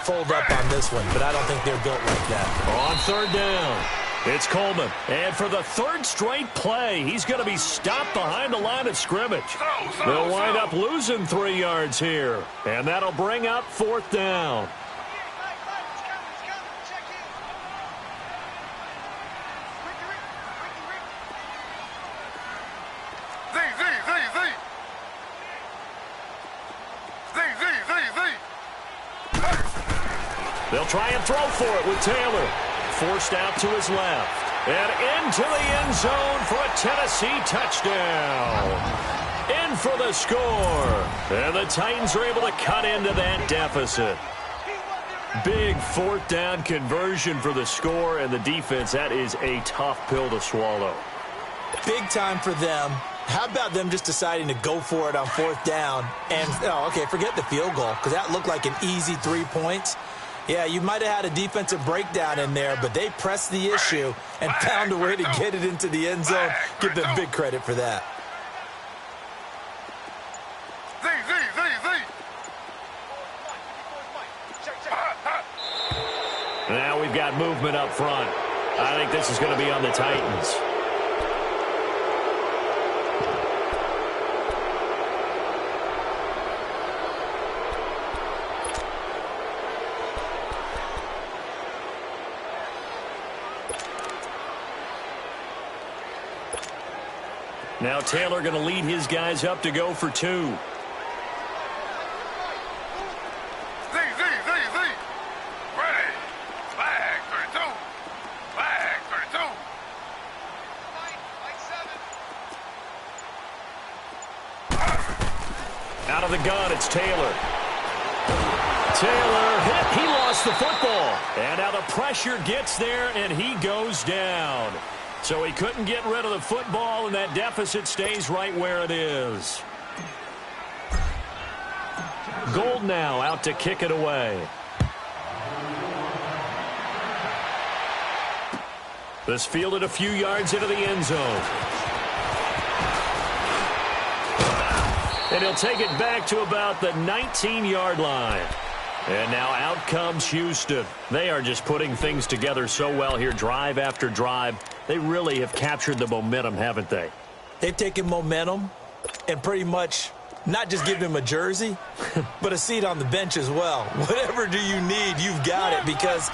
Speaker 2: fold up on this one, but I don't think they're built like that.
Speaker 1: On 3rd down, it's Coleman. And for the 3rd straight play, he's going to be stopped behind the line of scrimmage. They'll wind up losing 3 yards here, and that'll bring up 4th down. They'll try and throw for it with Taylor. Forced out to his left. And into the end zone for a Tennessee touchdown. In for the score. And the Titans are able to cut into that deficit. Big 4th down conversion for the score, and the defense, that is a tough pill to swallow.
Speaker 2: Big time for them. How about them just deciding to go for it on 4th down? And, okay, forget the field goal, because that looked like an easy 3 points. Yeah, you might have had a defensive breakdown in there, but they pressed the issue and found a way to get it into the end zone. Give them big credit for that.
Speaker 1: Now we've got movement up front. I think this is going to be on the Titans. Now Taylor going to lead his guys up to go for 2.
Speaker 3: Ready. Flag 32. Flag 32.
Speaker 1: Out of the gun, it's Taylor. Taylor hit. He lost the football. And now the pressure gets there, and he goes down. So he couldn't get rid of the football, and that deficit stays right where it is. Gold now out to kick it away. This fielded a few yards into the end zone. And he'll take it back to about the 19-yard line. And now out comes Houston. They are just putting things together so well here, drive after drive. They really have captured the momentum, haven't they?
Speaker 2: They've taken momentum and pretty much not just given him a jersey, but a seat on the bench as well. Whatever do you need, you've got it, because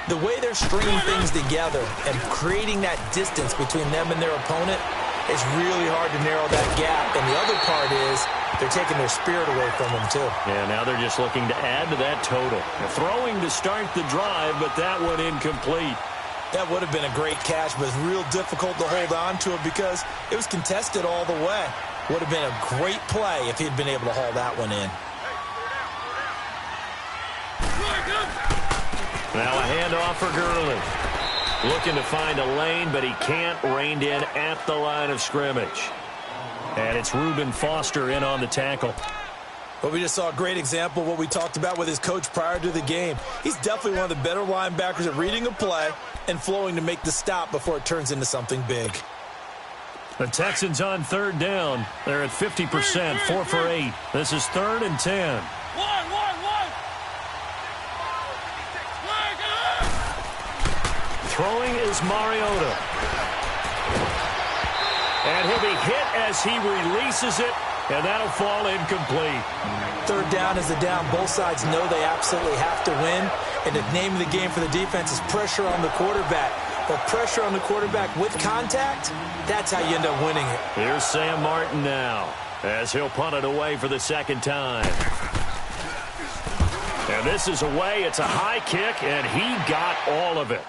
Speaker 2: the way they're stringing things together and creating that distance between them and their opponent, it's really hard to narrow that gap. And the other part is they're taking their spirit away from them, too.
Speaker 1: Yeah, now they're just looking to add to that total. They're throwing to start the drive, but that one incomplete.
Speaker 2: That would have been a great catch, but it's real difficult to hold on to it because it was contested all the way. Would have been a great play if he'd been able to haul that one in.
Speaker 1: Now a handoff for Gurley. Looking to find a lane, but he can't. Reined in at the line of scrimmage. And it's Reuben Foster in on the tackle.
Speaker 2: Well, we just saw a great example of what we talked about with his coach prior to the game. He's definitely one of the better linebackers at reading a play and flowing to make the stop before it turns into something big.
Speaker 1: The Texans on 3rd down. They're at 50%, 4 for 8. This is 3rd and 10. Throwing is Mariota. And he'll be hit as he releases it, and that'll fall incomplete.
Speaker 2: 3rd down is the down. Both sides know they absolutely have to win. And the name of the game for the defense is pressure on the quarterback. But pressure on the quarterback with contact, that's how you end up winning it.
Speaker 1: Here's Sam Martin now as he'll punt it away for the 2nd time. And this is away. It's a high kick, and he got all of it.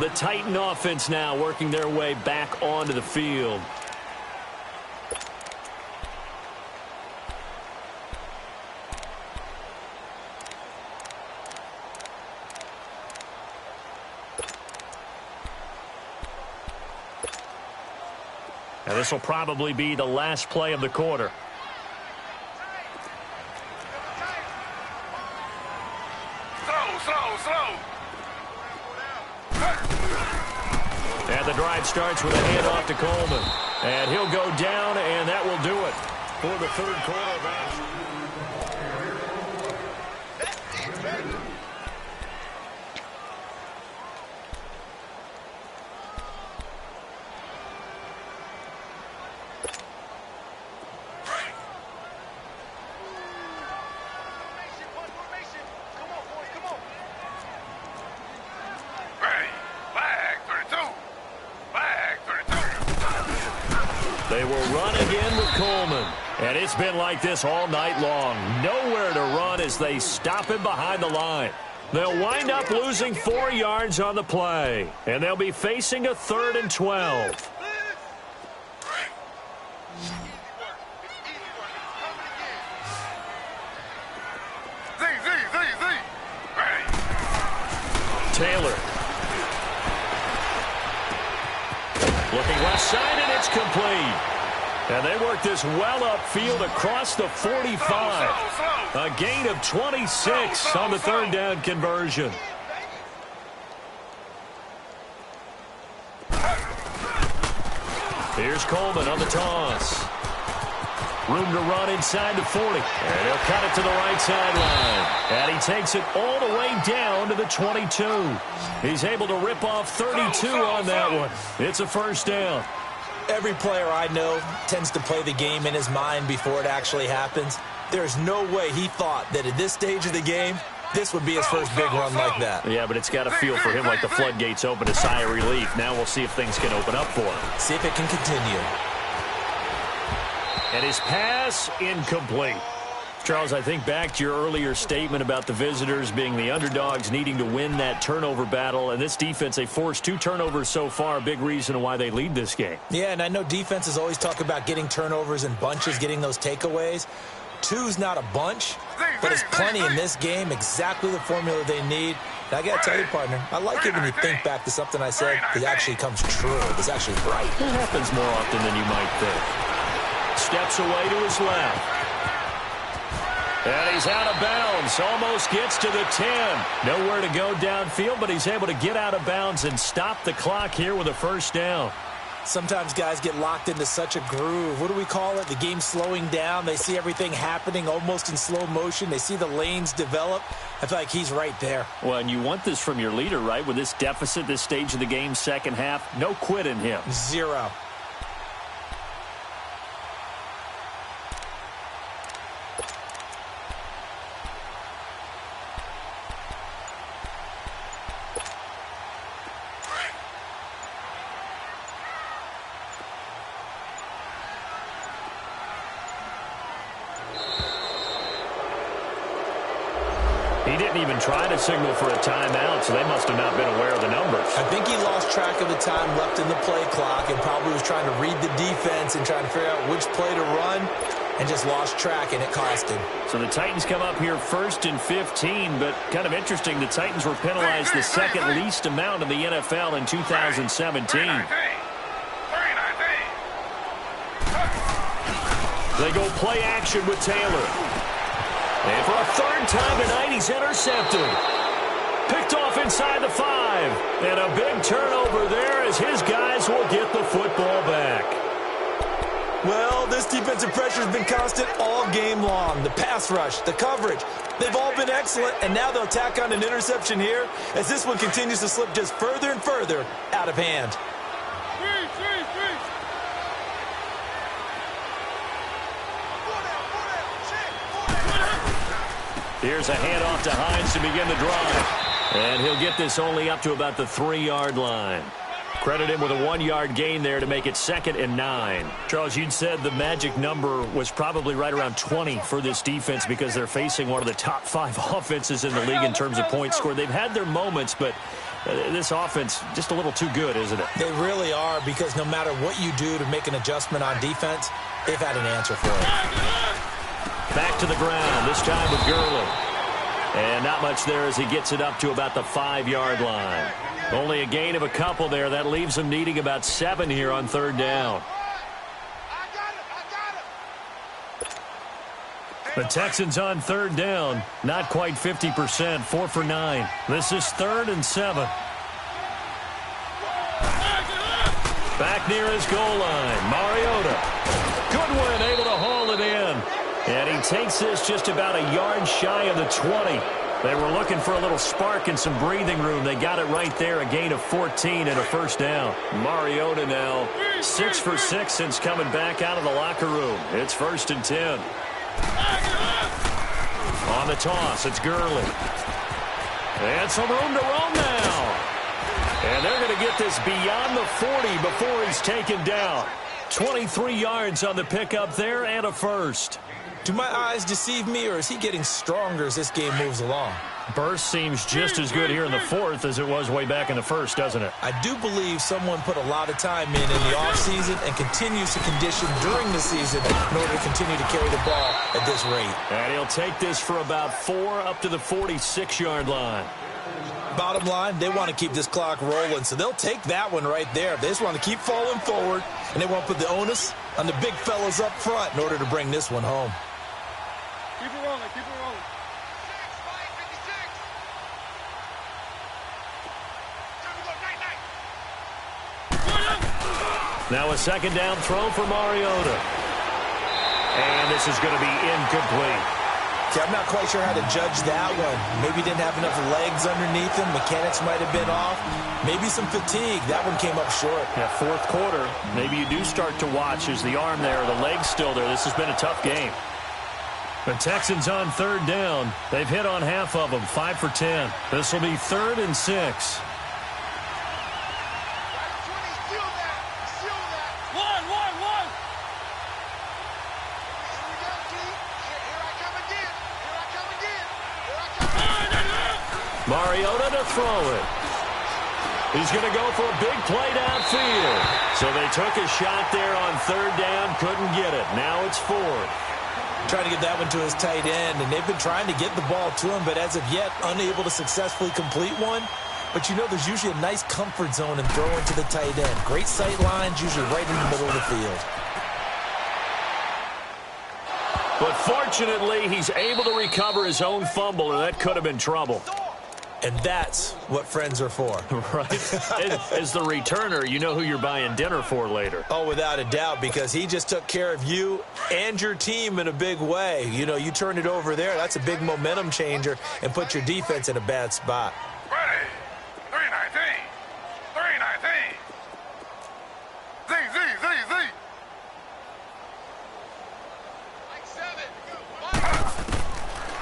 Speaker 1: The Titan offense now working their way back onto the field. And this will probably be the last play of the quarter.
Speaker 3: Slow.
Speaker 1: And the drive starts with a handoff to Coleman. And he'll go down, and that will do it for the third quarter of action. They will run again with Coleman. And it's been like this all night long. Nowhere to run as they stop him behind the line. They'll wind up losing 4 yards on the play. And they'll be facing a 3rd and 12. Taylor. Looking left side, and it's complete. And they work this well upfield across the 45. A gain of 26 on the 3rd down conversion. Here's Coleman on the toss. Room to run inside the 40. And he'll cut it to the right sideline. And he takes it all the way down to the 22. He's able to rip off 32 on that one. It's a 1st down.
Speaker 2: Every player I know tends to play the game in his mind before it actually happens. There's no way he thought that at this stage of the game, this would be his first big run like that.
Speaker 1: Yeah, but it's got to feel for him like the floodgates open, a sigh of relief. Now we'll see if things can open up for him.
Speaker 2: See if it can continue.
Speaker 1: And his pass incomplete. Charles, I think back to your earlier statement about the visitors being the underdogs needing to win that turnover battle. And this defense, they forced 2 turnovers so far, a big reason why they lead this game.
Speaker 2: Yeah, and I know defenses always talk about getting turnovers in bunches, getting those takeaways. 2's not a bunch, but it's plenty in this game, exactly the formula they need. And I got to tell you, partner, I like it when you think back to something I said that actually comes true. It's actually right.
Speaker 1: It happens more often than you might think. Steps away to his left. And he's out of bounds. Almost gets to the 10. Nowhere to go downfield, but he's able to get out of bounds and stop the clock here with a 1st down.
Speaker 2: Sometimes guys get locked into such a groove. What do we call it? The game's slowing down. They see everything happening almost in slow motion. They see the lanes develop. I feel like he's right there.
Speaker 1: Well, and you want this from your leader, right? With this deficit, this stage of the game, 2nd half, no quit in him.
Speaker 2: 0.
Speaker 1: He didn't even try to signal for a timeout, so they must have not been aware of the numbers.
Speaker 2: I think he lost track of the time left in the play clock and probably was trying to read the defense and trying to figure out which play to run and just lost track, and it cost him.
Speaker 1: So the Titans come up here 1st and 15, but kind of interesting, the Titans were penalized the 2nd least amount in the NFL in 2017. They go play action with Taylor. And for a 3rd time tonight, he's intercepted. Picked off inside the 5. And a big turnover there as his guys will get the football back.
Speaker 2: Well, this defensive pressure has been constant all game long. The pass rush, the coverage, they've all been excellent. And now they'll tack on an interception here as this one continues to slip just further and further out of hand.
Speaker 1: Here's a handoff to Hines to begin the drive. And he'll get this only up to about the 3-yard line. Credit him with a 1-yard gain there to make it 2nd and 9. Charles, you'd said the magic number was probably right around 20 for this defense because they're facing one of the top 5 offenses in the league in terms of points scored. They've had their moments, but this offense just a little too good, isn't it?
Speaker 2: They really are, because no matter what you do to make an adjustment on defense, they've had an answer for it.
Speaker 1: Back to the ground, this time with Gurley. And not much there as he gets it up to about the 5-yard line. Only a gain of a couple there. That leaves him needing about 7 here on 3rd down. The Texans on third down. Not quite 50%. 4 for 9. This is 3rd and 7. Back near his goal line. Mariota. Goodwin able to haul it in. And he takes this just about a yard shy of the 20. They were looking for a little spark and some breathing room. They got it right there. A gain of 14 and a first down. Mariota now 6 for 6 since coming back out of the locker room. It's 1st and 10. On the toss, it's Gurley. And some room to roam now. And they're going to get this beyond the 40 before he's taken down. 23 yards on the pickup there and a first.
Speaker 2: Do my eyes deceive me, or is he getting stronger as this game moves along?
Speaker 1: Burst seems just as good here in the 4th as it was way back in the 1st, doesn't it?
Speaker 2: I do believe someone put a lot of time in the offseason and continues to condition during the season in order to continue to carry the ball at this rate.
Speaker 1: And he'll take this for about 4 up to the 46-yard line.
Speaker 2: Bottom line, they want to keep this clock rolling, so they'll take that one right there. They just want to keep falling forward, and they want to put the onus on the big fellas up front in order to bring this one home.
Speaker 3: Keep it rolling, keep it rolling.
Speaker 1: Now a second down throw for Mariota. And this is going to be incomplete.
Speaker 2: See, I'm not quite sure how to judge that one. Maybe didn't have enough legs underneath him. Mechanics might have been off. Maybe some fatigue. That one came up short.
Speaker 1: Yeah, 4th quarter. Maybe you do start to watch as the arm there, the leg's still there. This has been a tough game. The Texans on 3rd down. They've hit on half of them, 5 for 10. This will be 3rd and 6. Mariota to throw it. He's going to go for a big play downfield. So they took a shot there on 3rd down, couldn't get it. Now it's 4th.
Speaker 2: Trying to get that one to his tight end, and they've been trying to get the ball to him, but as of yet, unable to successfully complete one. But you know there's usually a nice comfort zone in throwing to the tight end. Great sight lines, usually right in the middle of the field.
Speaker 1: But fortunately, he's able to recover his own fumble, and that could have been trouble.
Speaker 2: And that's what friends are for.
Speaker 1: Right. As the returner, you know who you're buying dinner for later.
Speaker 2: Oh, without a doubt, because he just took care of you and your team in a big way. You know, you turn it over there, that's a big momentum changer and put your defense in a bad spot.
Speaker 3: Ready. 319. 319. Z.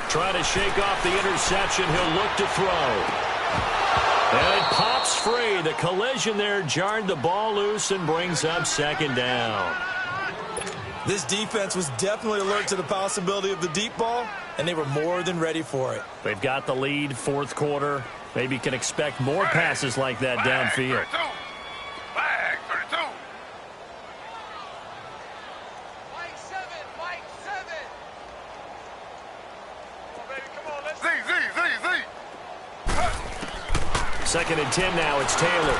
Speaker 1: Trying to shake off the interception. He'll look to throw. And it pops free. The collision there jarred the ball loose and brings up 2nd down.
Speaker 2: This defense was definitely alert to the possibility of the deep ball, and they were more than ready for it.
Speaker 1: They've got the lead, 4th quarter. Maybe can expect more passes like that downfield.
Speaker 3: Flag 32. Z.
Speaker 1: 2nd and 10 now. It's Taylor.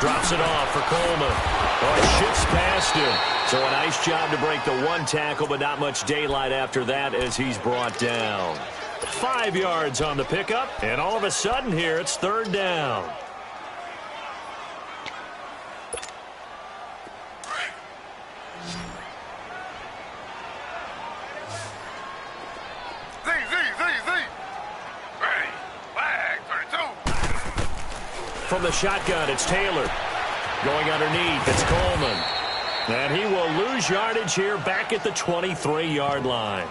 Speaker 1: Drops it off for Coleman. Oh, it shifts past him. So a nice job to break the 1 tackle, but not much daylight after that as he's brought down. 5 yards on the pickup, and all of a sudden here it's 3rd down.
Speaker 3: Z. Ready. Flag 32.
Speaker 1: From the shotgun, it's Taylor. Going underneath, it's Coleman. And he will lose yardage here back at the 23-yard line.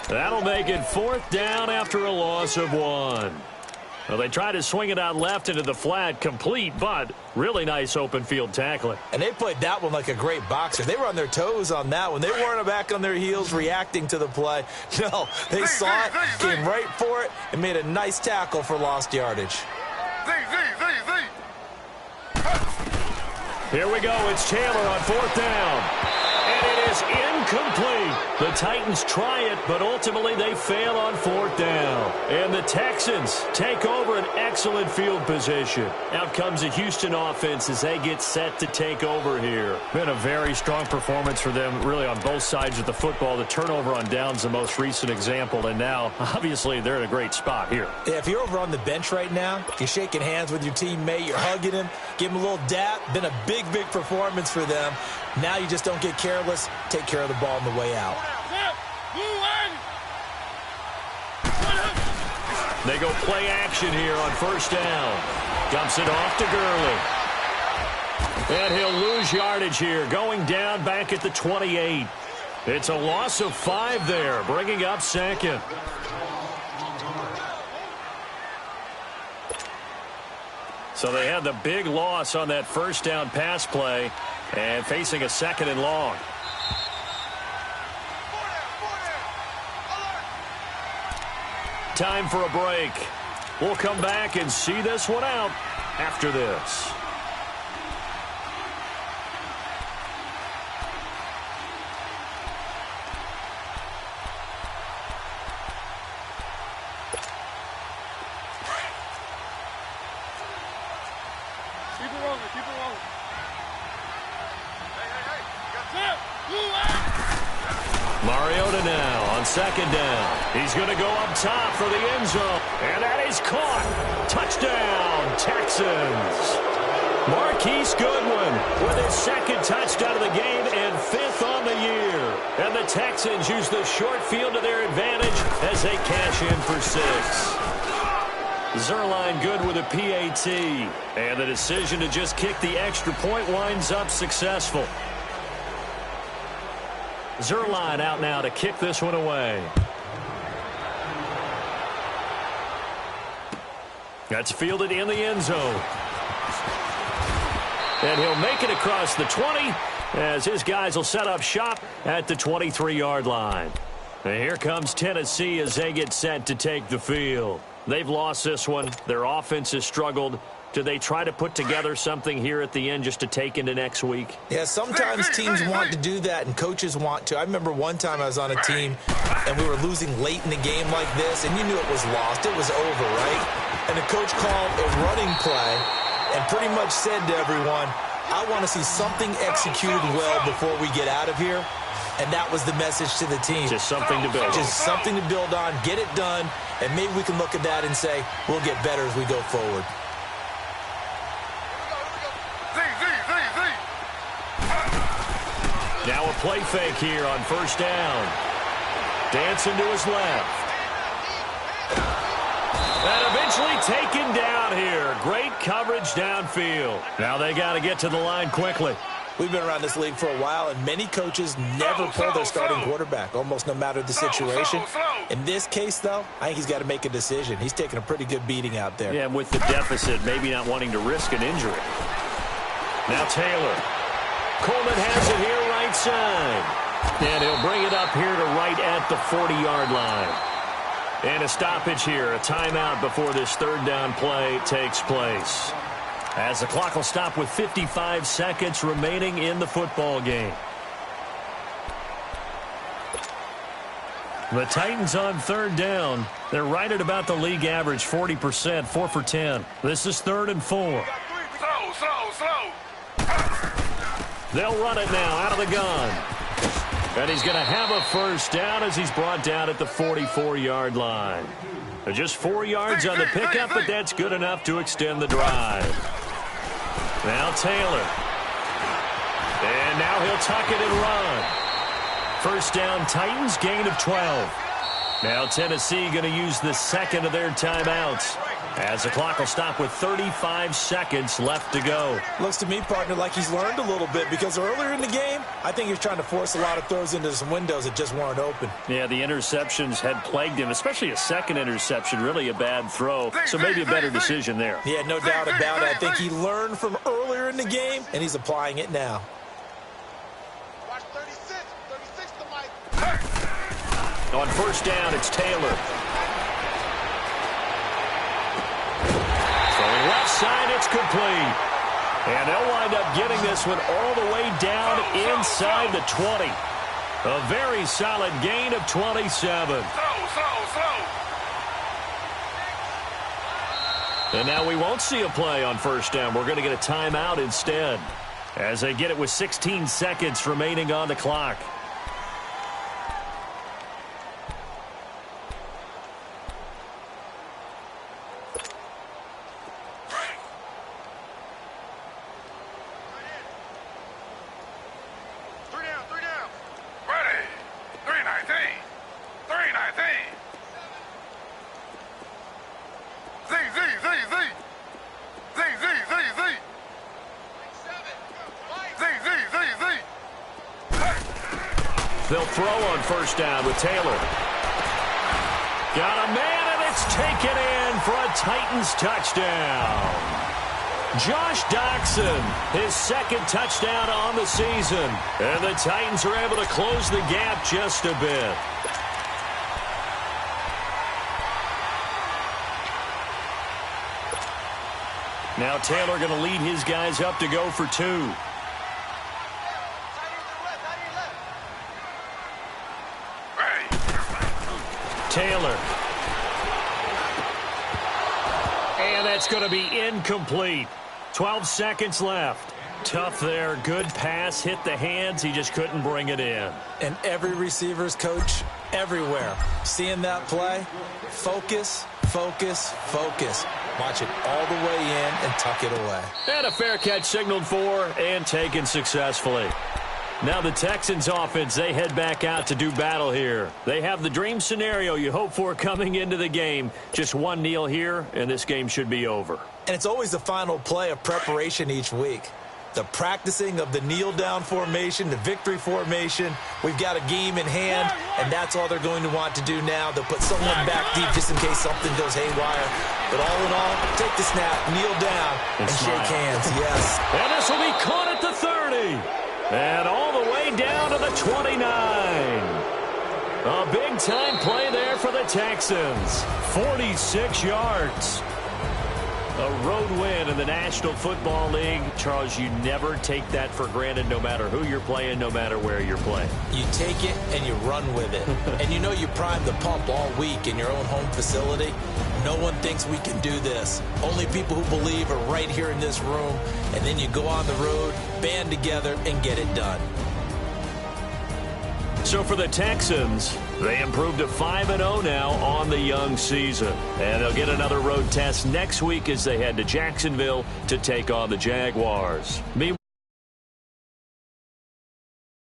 Speaker 1: That'll make it 4th down after a loss of 1. Well, they tried to swing it out left into the flat, complete, but really nice open field tackling.
Speaker 2: And they played that one like a great boxer. They were on their toes on that one. They weren't back on their heels reacting to the play. No, they saw it, came right for it, and made a nice tackle for lost yardage.
Speaker 3: Z.
Speaker 1: Here we go. It's Taylor on 4th down. And it is incomplete. The Titans try it, but ultimately they fail on 4th down. And the Texans take over an excellent field position. Out comes the Houston offense as they get set to take over here. Been a very strong performance for them, really, on both sides of the football. The turnover on downs, the most recent example, and now, obviously, they're in a great spot here.
Speaker 2: Yeah, if you're over on the bench right now, you're shaking hands with your teammate, you're hugging him, give him a little dap. Been a big performance for them. Now you just don't get careless. Take care of the ball on the way out.
Speaker 1: They go play action here on 1st down. Dumps it off to Gurley. And he'll lose yardage here, going down back at the 28. It's a loss of 5 there, bringing up 2nd. So they had the big loss on that 1st down pass play and facing a 2nd and long. Time for a break. We'll come back and see this one out after this. Mariota now on 2nd down. He's going to go up top for the end zone. And that is caught. Touchdown, Texans. Marquise Goodwin with his 2nd touchdown of the game and 5th on the year. And the Texans use the short field to their advantage as they cash in for 6. Zerline good with a PAT. And the decision to just kick the extra point winds up successful. Zerline out now to kick this one away. That's fielded in the end zone. And he'll make it across the 20 as his guys will set up shop at the 23-yard line. And here comes Tennessee as they get set to take the field. They've lost this one. Their offense has struggled. Do they try to put together something here at the end just to take into next week?
Speaker 2: Yeah, sometimes teams want to do that and coaches want to. I remember one time I was on a team and we were losing late in the game like this, and you knew it was lost. It was over, right? And the coach called a running play and pretty much said to everyone, I want to see something executed well before we get out of here. And that was the message to the team.
Speaker 1: Just something to build on.
Speaker 2: Just something to build on, get it done, and maybe we can look at that and say, we'll get better as we go forward.
Speaker 1: Now a play fake here on 1st down. Dancing to his left. And eventually taken down here. Great coverage downfield. Now they got to get to the line quickly.
Speaker 2: We've been around this league for a while, and many coaches never pull their starting quarterback, almost no matter the situation. In this case, though, I think he's got to make a decision. He's taking a pretty good beating out there.
Speaker 1: Yeah, with the deficit, maybe not wanting to risk an injury. Now Taylor. Coleman has it here right side. And he'll bring it up here to right at the 40-yard line. And a stoppage here, a timeout before this 3rd down play takes place. As the clock will stop with 55 seconds remaining in the football game. The Titans on 3rd down. They're right at about the league average, 40%, 4 for 10. This is 3rd and 4.
Speaker 3: Slow.
Speaker 1: They'll run it now out of the gun. And he's going to have a 1st down as he's brought down at the 44-yard line. Just 4 yards on the pickup, but that's good enough to extend the drive. Now Taylor. And now he'll tuck it and run. 1st down Titans, gain of 12. Now Tennessee going to use the 2nd of their timeouts as the clock will stop with 35 seconds left to go.
Speaker 2: Looks to me, partner, like he's learned a little bit, because earlier in the game, I think he was trying to force a lot of throws into some windows that just weren't open.
Speaker 1: Yeah, the interceptions had plagued him, especially a 2nd interception, really a bad throw. So maybe a better decision there.
Speaker 2: Yeah, no doubt about it. I think he learned from earlier in the game, and he's applying it now.
Speaker 1: On 1st down, it's Taylor. Throwing left side, it's complete. And they'll wind up getting this one all the way down inside the 20. A very solid gain of 27.
Speaker 3: Slow.
Speaker 1: And now we won't see a play on first down. We're going to get a timeout instead, as they get it with 16 seconds remaining on the clock. They'll throw on first down with Taylor. Got a man, and it's taken in for a Titans touchdown. Josh Doxson, his second touchdown on the season. And the Titans are able to close the gap just a bit. Now Taylor going to lead his guys up to go for two. Taylor. And that's going to be incomplete. 12 seconds left. Tough there. Good pass. Hit the hands. He just couldn't bring it in.
Speaker 2: And every receiver's coach everywhere. Seeing that play, focus, focus, focus. Watch it all the way in and tuck it away.
Speaker 1: And a fair catch signaled for and taken successfully. Now the Texans offense, they head back out to do battle here. They have the dream scenario you hope for coming into the game. Just one kneel here, and this game should be over.
Speaker 2: And it's always the final play of preparation each week. The practicing of the kneel-down formation, the victory formation. We've got a game in hand, and that's all they're going to want to do now. They'll put someone back deep just in case something goes haywire. But all in all, take the snap, kneel down, and shake hands. Yes.
Speaker 1: And this will be caught at the 30. And all the way down to the 29. A big-time play there for the Texans. 46 yards. A road win in the National Football League. Charles, you never take that for granted no matter who you're playing, no matter where you're playing.
Speaker 2: You take it and you run with it. And you know you prime the pump all week in your own home facility. No one thinks we can do this. Only people who believe are right here in this room. And then you go on the road, band together, and get it done.
Speaker 1: So for the Texans, they improved to 5-0 now on the young season. And they'll get another road test next week as they head to Jacksonville to take on the Jaguars. Meanwhile,